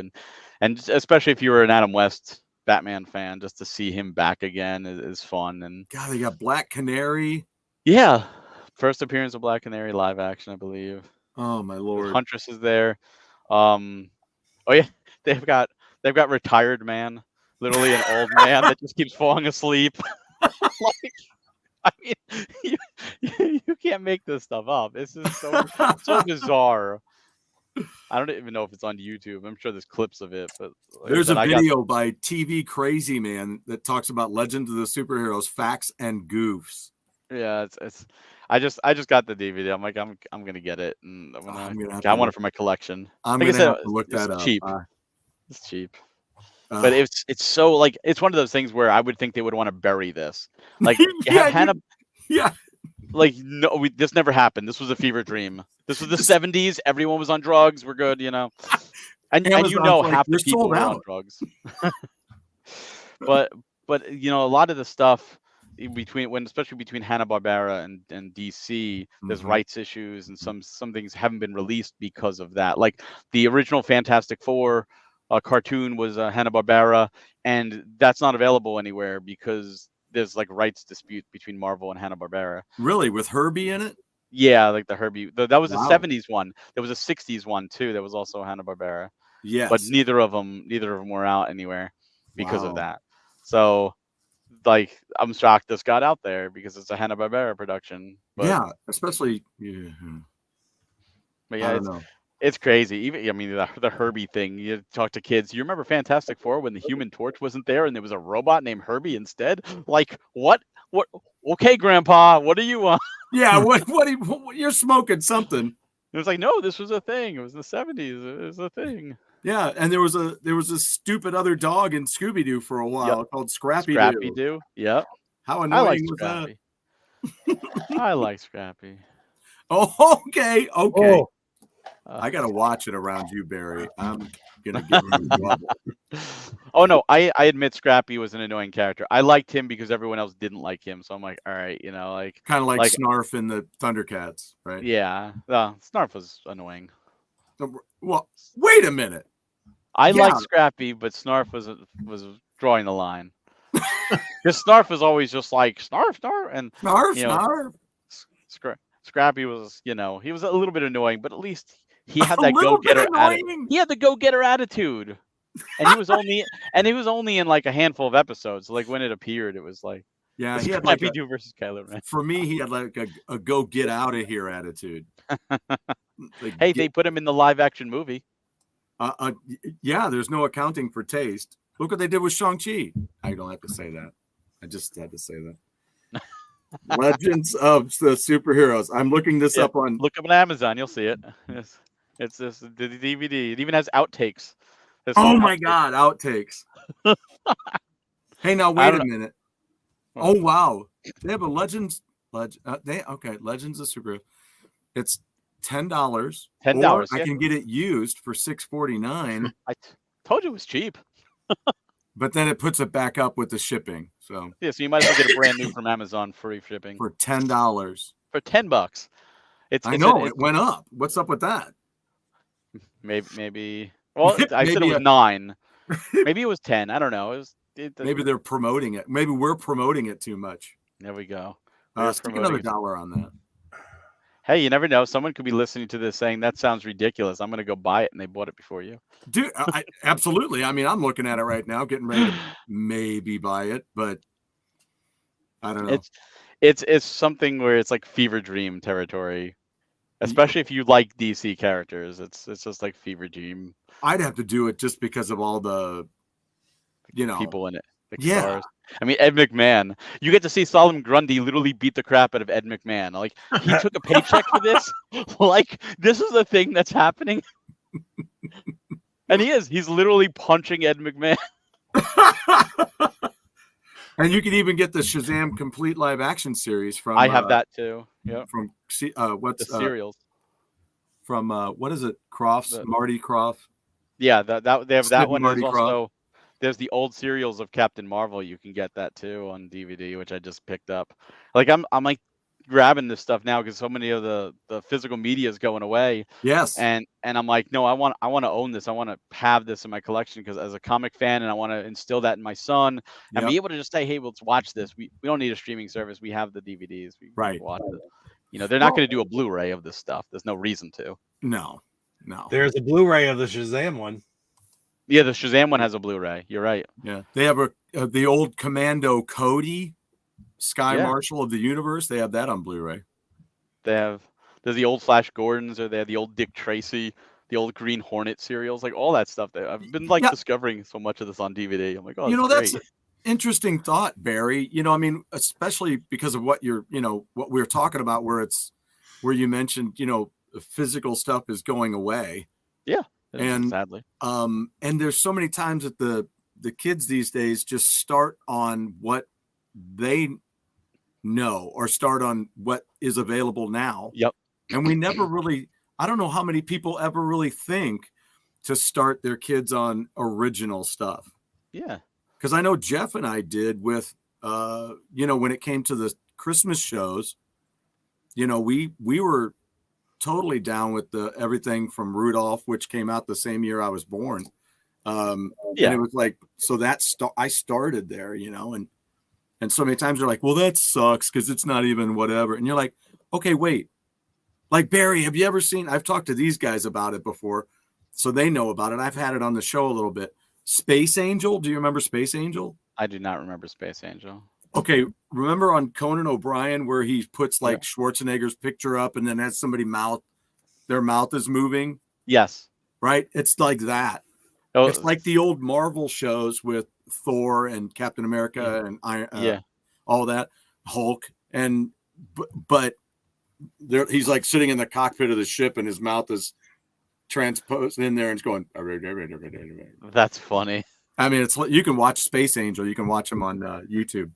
S3: and especially if you were an Adam West Batman fan, just to see him back again is fun. And
S1: God, they got Black Canary.
S3: Yeah, first appearance of Black Canary live action, I believe.
S1: Oh my lord.
S3: Huntress is there. Oh yeah, they've got Retired Man, literally an old man that just keeps falling asleep. Like, I mean, you can't make this stuff up. This is so bizarre. I don't even know if it's on YouTube. I'm sure there's clips of it, but
S1: there's a video by TV Crazy Man that talks about Legends of the Superheroes facts and goofs.
S3: Yeah, it's I just got the DVD. I'm like, I'm gonna get it, and
S1: I'm gonna have
S3: I
S1: to
S3: want it
S1: look,
S3: for my collection.
S1: I'm
S3: Like I
S1: gonna
S3: said,
S1: have to look
S3: it's
S1: that up.
S3: cheap. It's cheap. But it's so like it's one of those things where I would think they would want to bury this. Like you have Hannah.
S1: Yeah.
S3: Like no, this never happened. This was a fever dream. This was the 70s. Everyone was on drugs. We're good, you know. And you
S1: Amazon's
S3: know
S1: like,
S3: half the
S1: "We're
S3: people
S1: sold
S3: were on
S1: out."
S3: drugs. but you know a lot of the stuff especially between Hanna-Barbera and DC, there's
S1: Mhm.
S3: rights issues, and some things haven't been released because of that. Like the original Fantastic Four cartoon was Hanna-Barbera, and that's not available anywhere because there's like rights dispute between Marvel and Hanna-Barbera.
S1: Really, with Herbie in it?
S3: Yeah, like the Herbie. That was
S1: Wow.
S3: the 70s one. There was a 60s one too. That was also Hanna-Barbera.
S1: Yes.
S3: But neither of them were out anywhere because of
S1: Wow.
S3: that. So like I'm shocked this got out there because it's a Hanna-Barbera production. But,
S1: yeah, especially.
S3: but
S1: I
S3: yeah,
S1: don't know.
S3: it's crazy. Even I mean the Herbie thing. You talk to kids. You remember Fantastic Four when the Human Torch wasn't there and there was a robot named Herbie instead? Like what? What? Okay, Grandpa. What do you want?
S1: Yeah, what you're smoking something.
S3: It was like, no, this was a thing. It was the 70s. It was a thing.
S1: Yeah, and there was a stupid other dog in Scooby-Doo for a while called Scrappy Doo.
S3: Scrappy Doo. Yep.
S1: How
S3: I
S1: annoying
S3: like
S1: was
S3: Scrappy.
S1: that?
S3: I like Scrappy.
S1: Oh, okay.
S4: Oh,
S1: I gotta watch it around you, Barry. I'm gonna get in trouble.
S3: Oh no, I admit Scrappy was an annoying character. I liked him because everyone else didn't like him, so I'm like, all right, you know, like
S1: Kind of like Snarf in the Thundercats, right?
S3: yeah, Snarf was annoying.
S1: Well, wait a minute.
S3: I liked Scrappy, but Snarf was drawing the line. Because Snarf was always just like Snarf, and
S1: Snarf,
S3: you know, Scrappy was, you know, he was a little bit annoying, but at least he had that go-getter attitude. He had the go-getter attitude, and he was only in like a handful of episodes. Like when it appeared, it was like
S1: yeah, he had like
S3: Scrappy-Doo versus Kylo Ren.
S1: For me, he had like a go get out of here attitude. Like,
S3: hey, they put him in the live-action movie.
S1: Yeah, there's no accounting for taste. Look what they did with Shang-Chi. I don't have to say that. I just had to say that. Legends of the Superheroes. I'm looking this up on.
S3: Look up on Amazon. You'll see it. It's this the DVD. It even has outtakes.
S1: Oh my God, outtakes. Hey, now wait a minute. Oh wow, they have a Legends. Legends of Superheroes. It's $10.
S3: $10.
S1: I can get it used for $6.49.
S3: I told you it was cheap.
S1: But then it puts it back up with the shipping. So
S3: yeah, so you might as well get a brand new from Amazon, free shipping
S1: for $10.
S3: For $10.
S1: It went up. What's up with that?
S3: Maybe. Well, I said it was 9. Maybe it was 10. I don't know.
S1: Maybe they're promoting it. Maybe we're promoting it too much.
S3: There we go.
S1: Stick another $1 on that.
S3: Hey, you never know. Someone could be listening to this saying that sounds ridiculous. I'm going to go buy it, and they bought it before you.
S1: Dude, absolutely. I mean, I'm looking at it right now, getting ready to maybe buy it, but I don't know.
S3: It's something where it's like fever dream territory, especially if you like DC characters. It's just like fever dream.
S1: I'd have to do it just because of all the,
S3: people in it. Stars. I mean, Ed McMahon. You get to see Solomon Grundy literally beat the crap out of Ed McMahon. Like he took a paycheck for this. Like this is a thing that's happening. And he's literally punching Ed McMahon.
S1: And you can even get the Shazam complete live action series from.
S3: I have that too. Yeah.
S1: From what's
S3: the serials?
S1: From what is it? Marty Croft.
S3: Yeah, they have that one.
S1: Marty
S3: There's
S1: Krofft.
S3: also there's the old serials of Captain Marvel. You can get that too on DVD, which I just picked up. Like I'm like grabbing this stuff now because so many of the physical media is going away.
S1: Yes.
S3: And I'm like, no, I want to own this. I want to have this in my collection because as a comic fan, and I want to instill that in my son and be able to just say, hey, let's watch this. We don't need a streaming service. We have the DVDs. We can watch it. They're not going to do a Blu-ray of this stuff. There's no reason to.
S1: No.
S4: There's a Blu-ray of the Shazam one.
S3: Yeah, the Shazam one has a Blu-ray. You're right.
S1: Yeah, they have the old Commando Cody, Sky Marshal of the Universe. They have that on Blu-ray.
S3: There's the old Flash Gordons, or they have the old Dick Tracy, the old Green Hornet serials, like all that stuff. I've been discovering so much of this on DVD. I'm like, oh,
S1: interesting thought, Barry. You know, I mean, especially because of what you're, what we were talking about, where you mentioned, the physical stuff is going away.
S3: Yeah,
S1: And
S3: sadly.
S1: And there's so many times that the kids these days just start on what they know or start on what is available now.
S3: Yep.
S1: And we never really, I don't know how many people ever really think to start their kids on original stuff.
S3: Yeah.
S1: Because I know Jeff and I did with, when it came to the Christmas shows, we were totally down with everything from Rudolph, which came out the same year I was born. And it was like, so I started there, and so many times they're like, well, that sucks because it's not even whatever. And you're like, okay, wait. Like, Barry, have you ever seen, I've talked to these guys about it before, so they know about it. I've had it on the show a little bit. Space Angel. Do you remember Space Angel?
S3: I do not remember Space Angel.
S1: Okay. Remember on Conan O'Brien where he puts like Schwarzenegger's picture up and then has their mouth is moving?
S3: Yes.
S1: Right? It's like that.
S3: Oh,
S1: it's like the old Marvel shows with Thor and Captain America and all that, Hulk. And but he's like sitting in the cockpit of the ship and his mouth is transposed in there and it's going.
S3: That's funny.
S1: I mean, you can watch Space Angel. You can watch him on YouTube.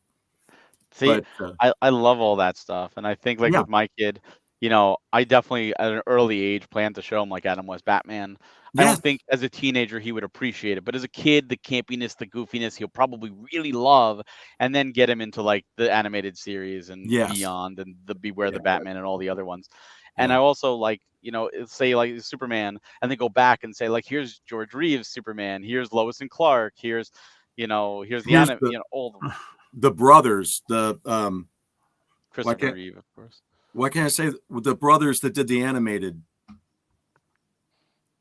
S3: See, I love all that stuff. And I think with my kid, I definitely at an early age planned to show him like Adam West Batman. I don't think as a teenager he would appreciate it, but as a kid, the campiness, the goofiness, he'll probably really love, and then get him into like the animated series and Beyond and the Beware the Batman and all the other ones. And I also say like Superman, and then go back and say like, here's George Reeves Superman, here's Lois and Clark, here's all
S1: the brothers,
S3: Christopher Reeve, of course.
S1: Why can't I say the brothers that did the animated?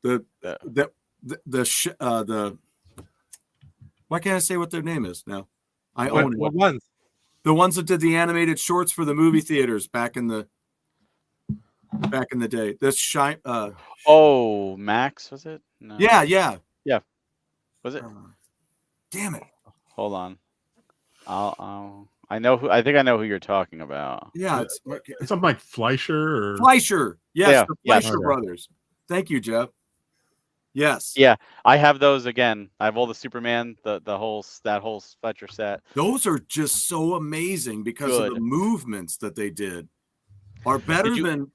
S1: Why can't I say what their name is now? I own it.
S4: What ones?
S1: The ones that did the animated shorts for the movie theaters back in the day. This
S3: Max, was it? No.
S1: Yeah.
S3: Was it?
S1: Damn it.
S3: Hold on. I think I know who you're talking about.
S1: Yeah,
S2: it's something like Fleischer or
S1: Fleischer. Yes, the Fleischer
S2: Okay.
S1: brothers. Thank you, Jeff. Yes.
S3: Yeah, I have those again. I have all the Superman, that whole Fletcher set.
S1: Those are just so amazing because of the movements that they did are better than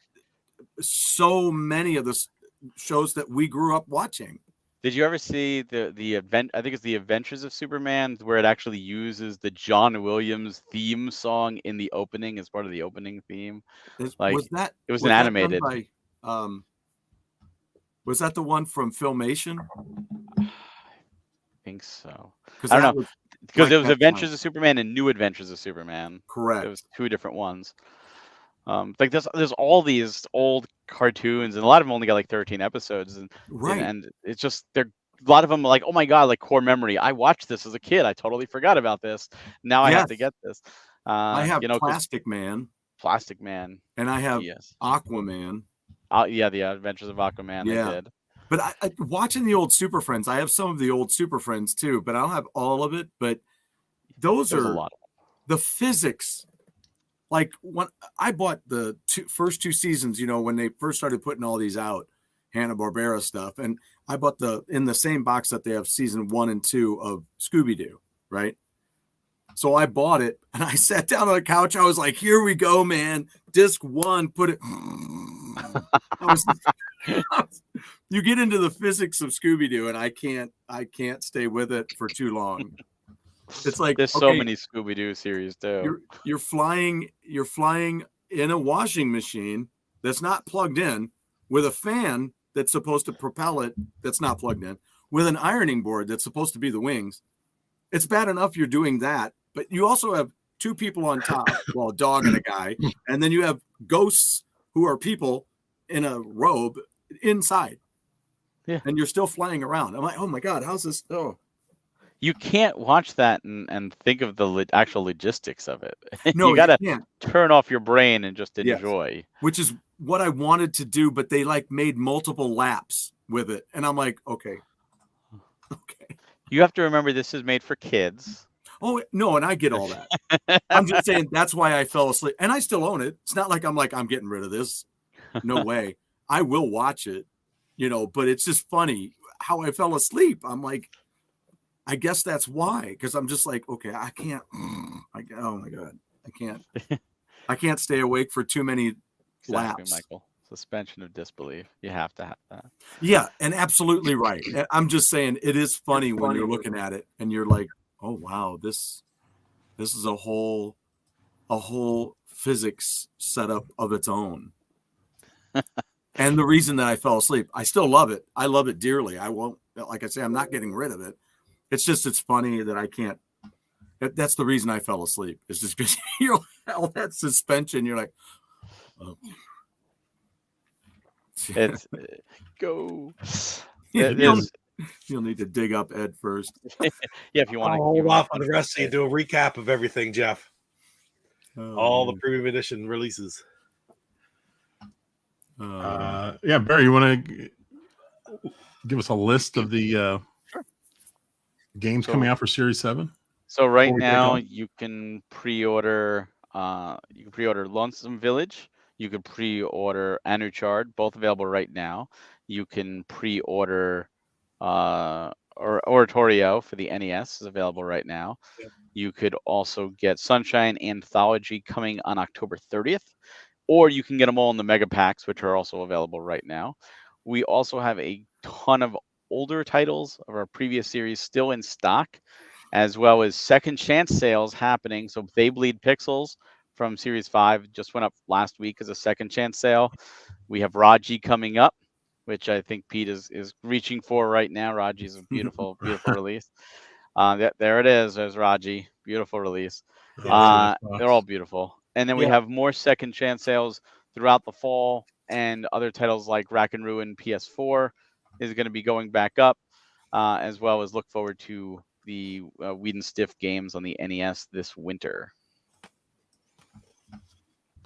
S1: so many of the shows that we grew up watching.
S3: Did you ever see the event? I think it's the Adventures of Superman, where it actually uses the John Williams theme song in the opening as part of the opening theme.
S1: Was
S3: an animated?
S1: Was that the one from Filmation?
S3: I think so. I don't know, because there was Adventures of Superman and New Adventures of Superman.
S1: Correct.
S3: It was two different ones. Like there's all these old cartoons, and a lot of them only got like 13 episodes, and it's just a lot of them are like, oh my god, like core memory. I watched this as a kid. I totally forgot about this. Now I have to get this.
S1: I have Plastic Man, and I have Aquaman.
S3: The Adventures of Aquaman.
S1: Yeah.
S3: I did.
S1: But I watching the old Super Friends, I have some of the old Super Friends too, but I don't have all of it. But there's a lot of the physics. Like when I bought the first two seasons, when they first started putting all these out, Hanna-Barbera stuff, and I bought in the same box that they have season 1 and 2 of Scooby-Doo, right? So I bought it and I sat down on the couch. I was like, here we go, man. Disc 1, put it. You get into the physics of Scooby-Doo and I can't stay with it for too long. It's like
S3: there's so many Scooby-Doo series too.
S1: You're flying in a washing machine that's not plugged in, with a fan that's supposed to propel it that's not plugged in, with an ironing board that's supposed to be the wings. It's bad enough you're doing that, but you also have two people on top, well, a dog and a guy, and then you have ghosts who are people in a robe inside.
S3: Yeah.
S1: And you're still flying around. I'm like, oh my God, how's this? Oh.
S3: You can't watch that and think of the actual logistics of it.
S1: No,
S3: you gotta turn off your brain and just enjoy.
S1: Yes. Which is what I wanted to do, but they like made multiple laps with it, and I'm like, okay.
S3: You have to remember this is made for kids.
S1: Oh no, and I get all that. I'm just saying that's why I fell asleep, and I still own it. It's not like I'm getting rid of this. No way. I will watch it, but it's just funny how I fell asleep. I'm like, I guess that's why, because I'm just like, okay, I can't. Oh my god, I can't stay awake for too many
S3: Exactly,
S1: laps.
S3: Michael. Suspension of disbelief. You have to have that.
S1: Yeah, and absolutely right. I'm just saying it is funny when you're looking at it and you're like, oh wow, this is a whole physics setup of its own. And the reason that I fell asleep, I still love it. I love it dearly. I won't, like I say, I'm not getting rid of it. It's just, it's funny that I can't. That's the reason I fell asleep. It's just because all that suspension. You're like, oh.
S3: It's go.
S1: You'll need to dig up Ed first.
S3: Yeah, if you want to
S4: hold off on the rest so you do a recap of everything, Jeff. All the premium edition releases.
S2: Yeah, Barry, you want to give us a list of the games coming out for Series 7?
S3: So right now you can pre-order Lonesome Village. You can pre-order Anuchard, both available right now. You can pre-order Oratorio for the NES is available right now.
S4: Yep.
S3: You could also get Sunshine Anthology coming on October 30th, or you can get them all in the Mega Packs, which are also available right now. We also have a ton of older titles of our previous series still in stock, as well as second chance sales happening. So Beyblade Pixels from Series 5 just went up last week as a second chance sale. We have Raji coming up, which I think Pete is reaching for right now. Raji is a beautiful, beautiful release. There it is. There's Raji. Beautiful release. They're all beautiful. And then we have more second chance sales throughout the fall, and other titles like Rack and Ruin PS4 is going to be going back up, as well as look forward to the Weed and Stiff games on the NES this winter.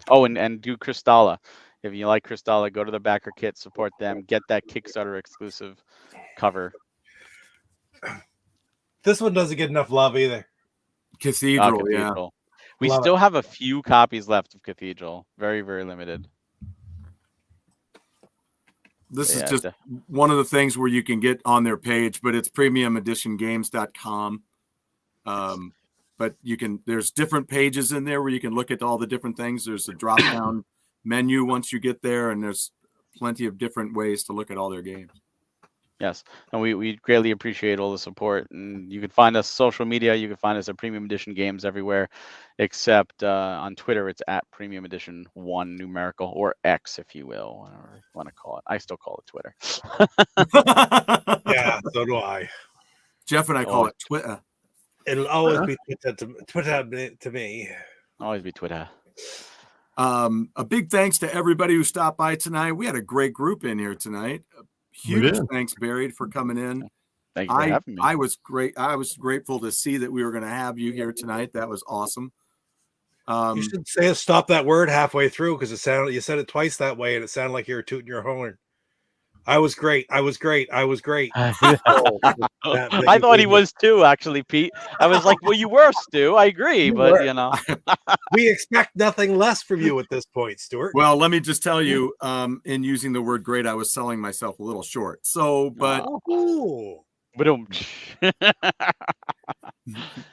S3: Oh, and do Crystalla. If you like Crystalla, go to the backer kit, support them, get that Kickstarter exclusive cover.
S4: This one doesn't get enough love either.
S1: Cathedral. Yeah.
S3: We still have a few copies left of Cathedral. Very, very limited.
S1: This is just one of the things where you can get on their page, but it's premiumeditiongames.com. But there's different pages in there where you can look at all the different things. There's a drop down menu once you get there, and there's plenty of different ways to look at all their games.
S3: Yes, and we greatly appreciate all the support. And you can find us social media. You can find us at Premium Edition Games everywhere, except on Twitter. It's at Premium Edition 1 numerical, or X, if you will, whatever you want to call it. I still call it Twitter.
S4: Yeah, so do I.
S1: Jeff and I call it Twitter.
S4: It'll always be Twitter to me.
S3: Always be Twitter.
S1: A big thanks to everybody who stopped by tonight. We had a great group in here tonight. Huge thanks, Barry, for coming in.
S3: Thank you for having me.
S1: I was great. I was grateful to see that we were going to have you here tonight. That was awesome.
S4: You should stop that word halfway through, because you said it twice that way, and it sounded like you were tooting your horn. I was great. I was great. I was great.
S3: I thought he was too, actually, Pete. I was like, well, you were, Stu. I agree, but
S4: we expect nothing less from you at this point, Stuart.
S1: Well, let me just tell you, in using the word great, I was selling myself a little short. So, but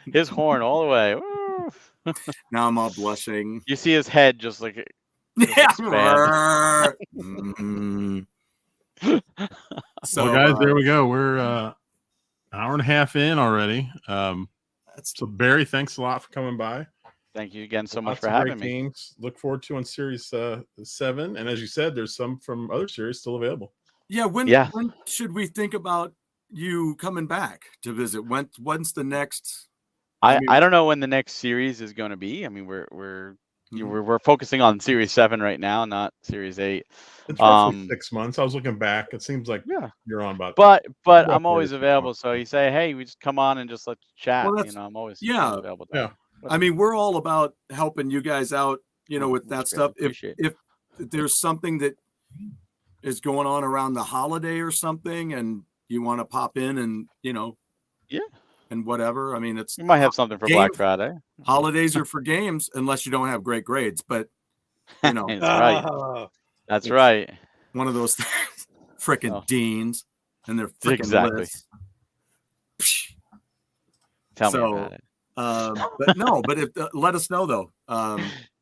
S3: his horn all the way.
S1: Now I'm all blushing.
S3: You see his head just like
S2: So, guys, there we go. We're an hour and a half in already. So, Barry, thanks a lot for coming by.
S3: Thank you again so much for having me.
S2: Games. Look forward to on Series 7. And as you said, there's some from other series still available.
S1: Yeah. When should we think about you coming back to visit? When's the next?
S3: I don't know when the next series is going to be. I mean, we're focusing on Series 7 right now, not Series 8.
S2: It's roughly 6 months. I was looking back. It seems like you're on about.
S3: But I'm always available. So you say, hey, we just come on and just let's chat. Well, I'm always available.
S1: I mean, we're all about helping you guys out. With that stuff. If there's something that is going on around the holiday or something, and you want to pop in and and whatever. I mean, it's
S3: You might have something for
S1: game-
S3: Black Friday.
S1: holidays are for games unless you don't have great grades. But you know,
S3: That's right.
S4: Oh,
S3: That's
S1: It's-
S3: right.
S1: one of those things. Frickin'
S3: Oh.
S1: deans and their frickin'
S3: Exactly.
S1: lists.
S3: Tell me
S1: So,
S3: about it.
S1: But no, but if let us know though.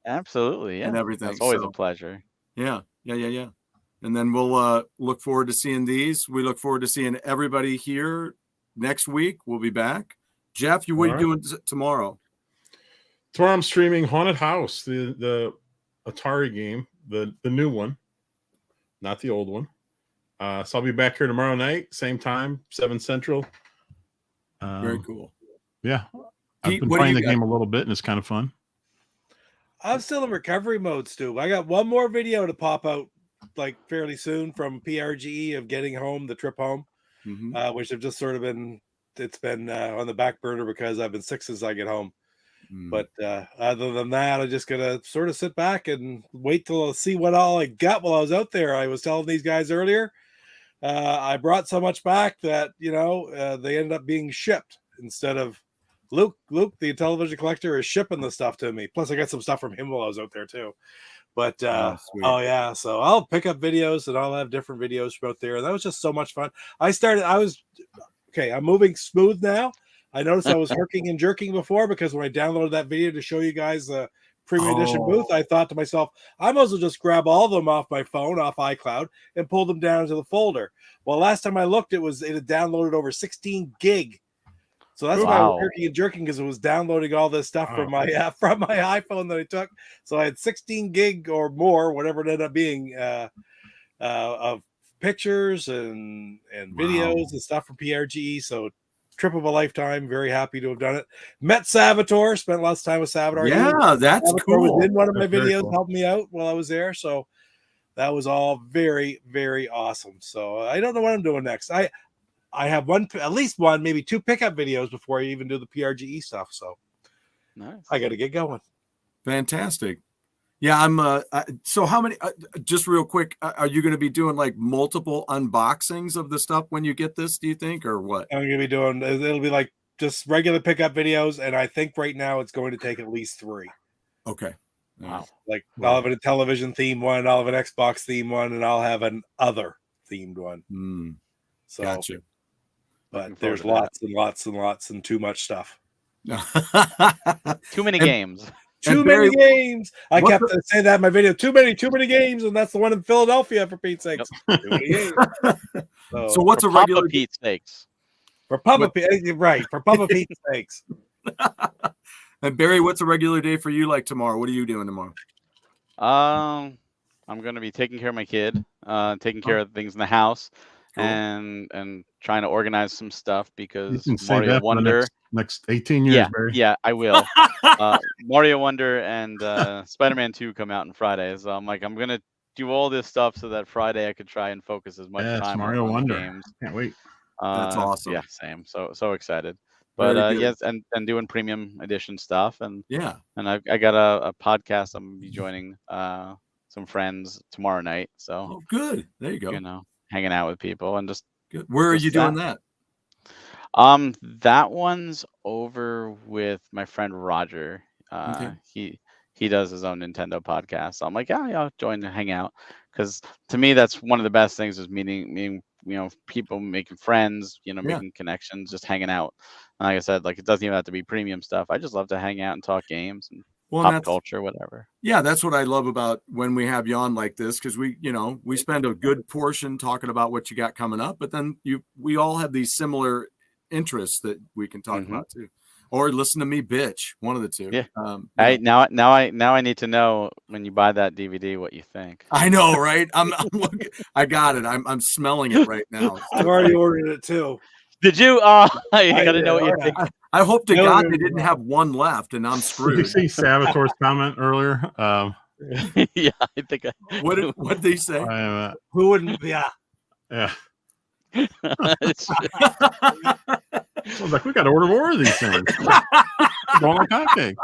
S3: Absolutely, yeah.
S1: And everything.
S3: That's always
S1: So,
S3: a pleasure.
S1: yeah. And then we'll look forward to seeing these. We look forward to seeing everybody here next week. We'll be back. Jeff, what are you doing tomorrow?
S2: Tomorrow I'm streaming Haunted House, the Atari game, the new one, not the old one. So I'll be back here tomorrow night, same time, 7 Central.
S1: Very cool.
S2: Yeah. I've
S1: Pete,
S2: been
S1: what do
S2: playing
S1: you
S2: the
S1: got?
S2: game a little bit, and it's kind of fun.
S4: I'm still in recovery mode, Stu. I got one more video to pop out like fairly soon from PRGE of getting home, the trip home,
S1: Mhm.
S4: which have just sort of been on the back burner because I've been sick since I get home.
S1: Mm.
S4: But other than that, I'm just gonna sort of sit back and wait till I see what all I got while I was out there. I was telling these guys earlier, I brought so much back that they ended up being shipped instead of Luke, the television collector, is shipping the stuff to me. Plus, I got some stuff from him while I was out there too. But
S1: sweet.
S4: yeah, so I'll pick up videos and I'll have different videos from out there. That was just so much fun. I'm moving smooth now. I noticed I was herking and jerking before because when I downloaded that video to show you guys the premium edition booth, I thought to myself, I might as well just grab all of them off my phone, off iCloud, and pull them down into the folder. Well, last time I looked, it had downloaded over 16 gig. So that's why I was herking and jerking, because it was downloading all this stuff from my iPhone that I took. So I had 16 gig or more, whatever it ended up being, of pictures and videos and stuff from PRGE. So trip of a lifetime. Very happy to have done it. Met Salvatore. Spent lots of time with Salvatore.
S1: Yeah, that's
S4: Salvatore
S1: cool.
S4: was in one of my
S2: That's very
S4: videos,
S2: cool.
S4: helping me out while I was there. So that was all very, very awesome. So I don't know what I'm doing next. I have at least one, maybe 2 pickup videos before I even do the PRGE stuff. So
S3: Nice.
S4: I got to get going.
S1: Fantastic. Yeah, I'm. So how many? Just real quick, are you going to be doing like multiple unboxings of the stuff when you get this? Do you think, or what?
S4: I'm going to be doing. It'll be like just regular pickup videos, and I think right now it's going to take at least 3.
S1: Okay.
S3: Wow.
S4: Like I'll have a television theme one, I'll have an Xbox theme one, and I'll have an other themed one. So,
S1: Gotcha.
S4: but there's lots and lots and lots and too much stuff.
S3: Too many
S1: And-
S3: games.
S4: Too
S1: Barry,
S4: many games. I
S1: what
S4: kept saying that in my video. Too many games, and that's the one in Philadelphia, for Pete's sakes. Too many games.
S1: So what's
S3: For
S1: a regular?
S3: Papa Pete steaks.
S4: For Papa Pete, right? For Papa Pete's sakes.
S1: And Barry, what's a regular day for you like tomorrow? What are you doing tomorrow?
S3: I'm gonna be taking care of my kid, taking care of things in the house,
S1: Cool.
S3: and trying to organize some stuff
S2: You
S3: because
S2: can say
S3: Mario
S2: that for the
S3: Wonder.
S2: next 18 years, Barry.
S3: Yeah, I will. Mario Wonder and Spider-Man 2 come out on Friday, so I'm gonna do all this stuff so that Friday I could try and focus as much
S2: Yeah, it's
S3: time
S2: Mario
S3: on the
S2: Wonder.
S3: games.
S2: Can't wait.
S1: That's awesome.
S3: Yeah, same. So excited. But
S1: Very good.
S3: yes, and doing premium edition stuff, and
S1: Yeah.
S3: I got a podcast. I'm gonna be joining some friends tomorrow night, so
S1: Oh, good. There you go.
S3: hanging out with people and just
S1: Good. Where are
S3: just
S1: you doing that?
S3: that one's over with my friend Roger.
S1: Okay.
S3: He does his own Nintendo podcast. So I'm like, yeah, I'll join and hang out, because to me that's one of the best things is meeting people, making friends, making connections, just hanging out. And like I said, like it doesn't even have to be premium stuff. I just love to hang out and talk games and pop culture, whatever.
S1: Yeah, that's what I love about when we have you on like this, because we spend a good portion talking about what you got coming up, but then we all have these similar interests that we can talk about too, or listen to me bitch, one of the two.
S3: Yeah. Now I need to know when you buy that DVD what you think.
S1: I know, right? I'm looking, I got it. I'm smelling it right now.
S4: I've already ordered it too.
S3: Did you? I gotta know what you
S4: did.
S3: think.
S1: I hope to
S4: No,
S1: God
S4: no,
S1: they
S4: no,
S1: didn't
S4: no.
S1: have one left and I'm
S2: Did you
S1: screwed.
S2: see Salvatore's comment earlier?
S3: Yeah, I think
S1: What did they say?
S4: Who wouldn't? Yeah.
S2: Yeah.
S3: It's-
S2: I was like, we got to order more of these things. Going like hotcakes.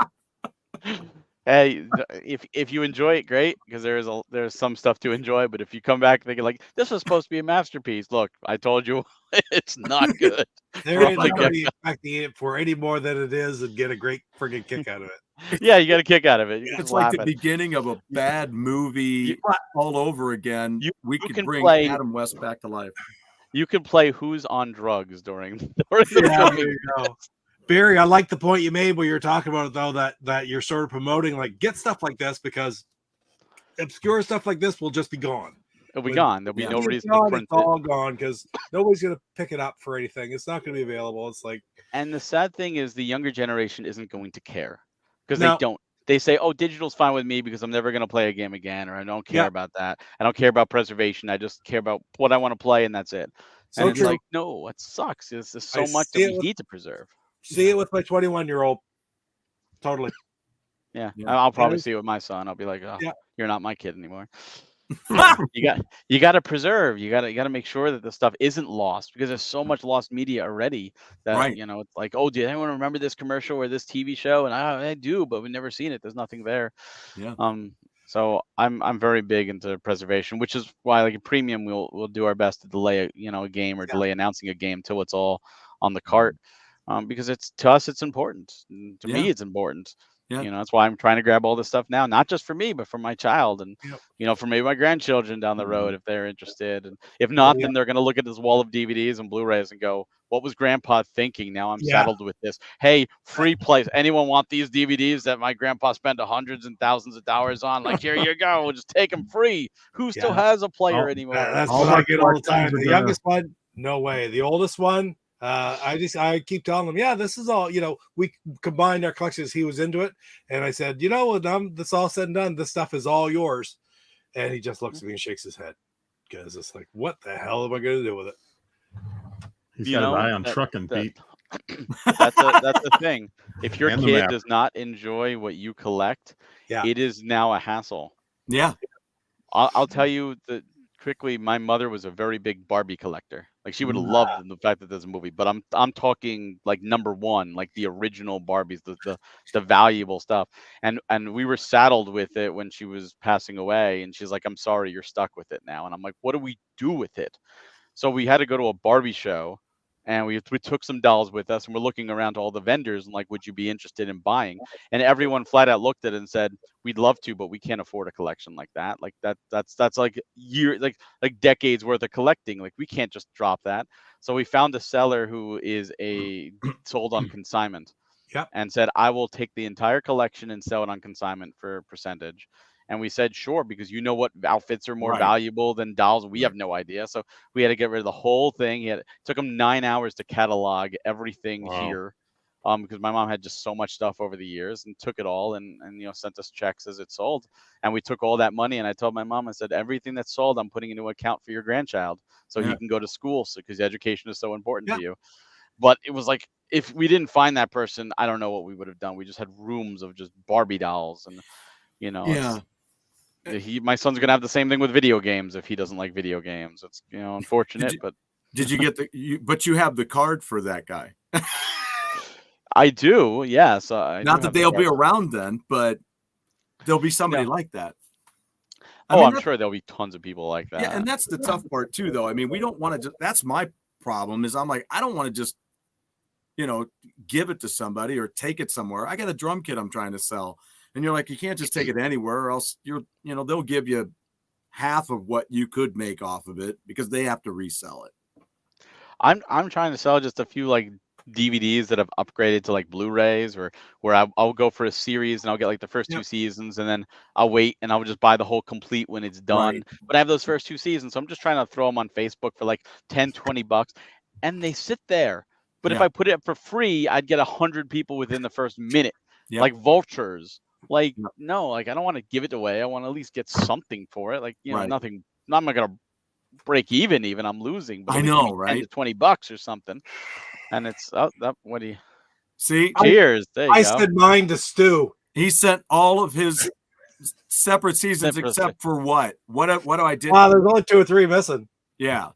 S3: Hey, if you enjoy it, great, because there's some stuff to enjoy. But if you come back thinking like this was supposed to be a masterpiece, look, I told you it's not good.
S4: There ain't
S3: From the
S4: nobody expecting it for any more than it is and get a great friggin' kick out of it.
S3: Yeah, you get a kick out of it. You
S1: It's
S3: just
S1: like
S3: laugh
S1: the
S3: at it.
S1: beginning of a bad movie all over again. We
S3: you
S1: could
S3: can
S1: bring
S3: play-
S1: Adam West back to life.
S3: You can play Who's on Drugs during the
S4: Yeah,
S3: film.
S4: there you go. Barry, I like the point you made where you're talking about it, though, that you're sort of promoting, like, get stuff like this, because obscure stuff like this will just be gone.
S3: It'll be
S4: When
S3: gone. There'll be no
S4: it's
S3: reason
S4: gone,
S3: to print
S4: it's
S3: it.
S4: all gone because nobody's going to pick it up for anything. It's not going to be available. It's like,
S3: And the sad thing is the younger generation isn't going to care because
S4: No.
S3: they don't. They say, "Oh, digital's fine with me because I'm never going to play a game again, or I don't care
S4: Yeah.
S3: about that. I don't care about preservation. I just care about what I want to play, and that's it."
S4: So
S3: And it's
S4: true.
S3: like, no, it sucks. There's so
S4: I
S3: much
S4: see
S3: that
S4: it
S3: we
S4: with-
S3: need to preserve.
S4: see it with my 21-year-old. Totally.
S3: Yeah,
S1: Yeah.
S3: I'll probably
S4: is-
S3: see it with my son. I'll be like, "Oh,
S4: Yeah.
S3: you're not my kid anymore." You got to preserve. You got to make sure that the stuff isn't lost because there's so much lost media already that
S1: Right.
S3: it's like, oh, did anyone remember this commercial or this TV show? And I do, but we've never seen it. There's nothing there.
S1: Yeah.
S3: So I'm very big into preservation, which is why like a premium we'll do our best to delay a game or delay announcing a game till it's all on the cart. Because it's to us it's important. To me
S1: Yeah.
S3: it's important.
S1: Yeah.
S3: That's why I'm trying to grab all this stuff now, not just for me, but for my child and
S4: Yep.
S3: for maybe my grandchildren down the
S1: Mm-hmm.
S3: road if they're interested. And if not,
S4: Yeah.
S3: then they're gonna look at this wall of DVDs and Blu-rays and go, "What was Grandpa thinking? Now I'm
S4: Yeah.
S3: saddled with this. Hey, free place. Anyone want these DVDs that my grandpa spent hundreds and thousands of dollars on? Like here you go. Just take them free. Who still
S4: Yeah.
S3: has a player
S2: Oh,
S3: anymore?"
S4: That's
S2: All
S4: what
S2: my
S4: I get all the time.
S2: collections are
S4: The
S2: gonna-
S4: youngest one, no way. The oldest one, I keep telling them, yeah, this is all, we combined our collections. He was into it. And I said, when this all said and done, this stuff is all yours. And he just looks at me and shakes his head because it's like, what the hell am I going to do with it?
S2: He's
S3: You
S2: got
S3: know,
S2: his eye on
S3: that-
S2: trucking,
S3: that-
S2: Pete.
S3: that's the thing. If your
S2: And the
S3: kid
S2: map.
S3: does not enjoy what you collect,
S4: Yeah.
S3: it is now a hassle.
S1: Yeah.
S3: I'll tell you that quickly. My mother was a very big Barbie collector. Like she would have loved the fact that there's a movie, but I'm talking like number one, like the original Barbies, the valuable stuff. And we were saddled with it when she was passing away, and she's like, "I'm sorry, you're stuck with it now." And I'm like, "What do we do with it?" So we had to go to a Barbie show, and we took some dolls with us, and we're looking around to all the vendors and like, "Would you be interested in buying?" And everyone flat out looked at it and said, "We'd love to, but we can't afford a collection like that. Like that's like like decades worth of collecting. Like we can't just drop that." So we found a seller who is sold on consignment.
S4: Yep.
S3: And said, "I will take the entire collection and sell it on consignment for a percentage." And we said, "Sure," because what outfits are more
S1: Right.
S3: valuable than dolls. We have no idea. So we had to get rid of the whole thing. It took him 9 hours to catalog everything
S2: Wow.
S3: here. Because my mom had just so much stuff over the years and took it all and sent us checks as it sold. And we took all that money and I told my mom, I said, "Everything that's sold, I'm putting into account for your grandchild so he
S1: Yeah.
S3: can go to school because education is so important
S4: Yeah.
S3: to you." But it was like, if we didn't find that person, I don't know what we would have done. We just had rooms of just Barbie dolls and,
S1: Yeah.
S3: my son's going to have the same thing with video games if he doesn't like video games. It's, unfortunate, but
S1: Did you get but you have the card for that guy?
S3: I do. Yes.
S1: Not that they'll be around then, but there'll be somebody like that. I mean,
S3: I'm
S1: that's-
S3: sure there'll be tons of people like that.
S1: Yeah, and that's the tough part too, though. I mean, we don't want to just. That's my problem. Is I'm like, I don't want to just, give it to somebody or take it somewhere. I got a drum kit I'm trying to sell, and you're like, you can't just take it anywhere, or else they'll give you half of what you could make off of it because they have to resell it.
S3: I'm trying to sell just a few like DVDs that have upgraded to like Blu-rays, or where I'll go for a series and I'll get like the first two seasons, and then I'll wait and I'll just buy the whole complete when it's done.
S1: Right.
S3: But I have those first two seasons, so I'm just trying to throw them on Facebook for like 10-20 bucks, and they sit there. But if
S1: Yeah.
S3: I put it up for free, I'd get 100 people within the first minute,
S1: Yep.
S3: like vultures. Like
S1: Yep.
S3: no, like I don't want to give it away. I want to at least get something for it. Like
S1: Right.
S3: nothing. I'm not gonna break even. I'm losing. But
S1: I
S3: at least give
S1: know,
S3: me 10
S1: right?
S3: to 20 bucks or something. And it's that. What do you?
S1: See,
S3: Cheers. There you
S4: I
S3: go.
S4: sent mine to Stu.
S1: he sent all of his separate seasons
S3: Separate-
S1: except for what? What do I did?
S4: Wow, there's only 2 or 3 missing.
S1: Yeah.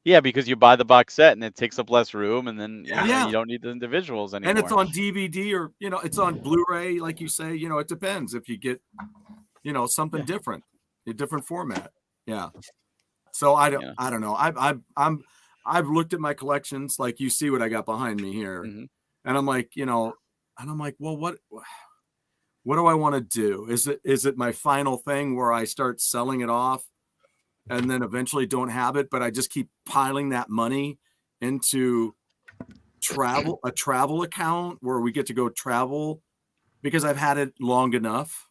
S3: Yeah, because you buy the box set and it takes up less room, and then
S1: Yeah.
S3: you don't need the individuals anymore.
S1: And it's on DVD or it's on Blu-ray, like you say. It depends if you get something different, a different format. Yeah. So I don't know. I've looked at my collections, like you see what I got behind me here, and I'm like, well, what do I want to do? Is it my final thing where I start selling it off and then eventually don't have it, but I just keep piling that money into a travel account where we get to go travel because I've had it long enough?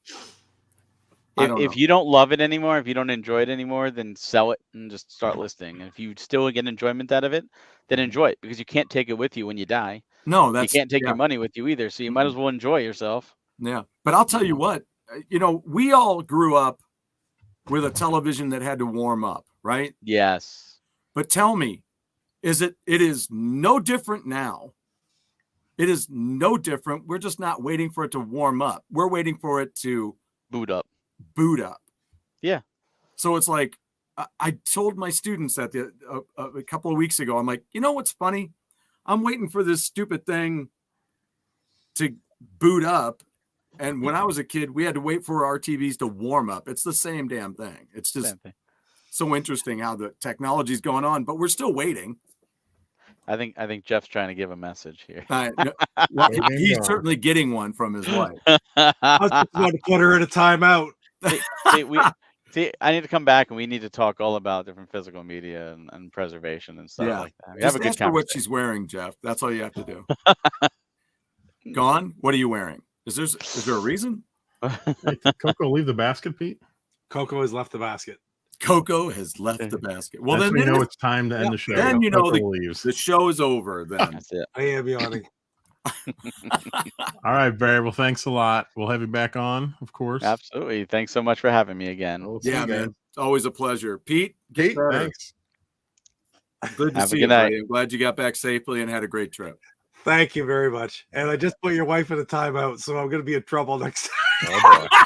S3: If you don't love it anymore, if you don't enjoy it anymore, then sell it and just start listing. And if you still get enjoyment out of it, then enjoy it, because you can't take it with you when you die.
S1: No,
S3: you can't take your money with you either. So you might as well enjoy yourself.
S1: Yeah. But I'll tell you what, we all grew up with a television that had to warm up, right?
S3: Yes.
S1: But tell me, it is no different now. It is no different. We're just not waiting for it to warm up. We're waiting for it to
S3: boot up.
S1: Yeah. So it's like, I told my students that a couple of weeks ago, I'm like, you know what's funny? I'm waiting for this stupid thing to boot up. And when I was a kid, we had to wait for our TVs to warm up. It's the same damn thing. It's just so interesting how the technology's going on, but we're still waiting.
S3: I think Jeff's trying to give a message here.
S1: Well, he's certainly getting one from his wife.
S4: I was just about to put her in a timeout.
S3: I need to come back and we need to talk all about different physical media and preservation and stuff like that. We
S1: Just
S3: have a good
S1: ask her what she's wearing, Jeff. That's all you have to do. Gone? What are you wearing? Is there a reason?
S2: Hey, did Coco leave the basket, Pete?
S4: Coco has left the basket.
S1: Coco has left the basket. Well,
S2: That's
S1: then
S2: when you know it's time to end the show.
S1: Then
S2: leaves.
S1: The show is over. Then
S3: that's it.
S4: I am yawning.
S2: All right, Barry. Well, thanks a lot. We'll have you back on, of course.
S3: Absolutely. Thanks so much for having me again.
S1: Yeah, man. Always a pleasure. Pete,
S2: thanks.
S1: Good to
S3: Have
S1: see
S3: a
S1: you,
S3: good night.
S1: buddy. I'm glad you got back safely and had a great trip.
S4: Thank you very much. And I just put your wife in a timeout, so I'm going to be in trouble next time.
S2: Oh, boy.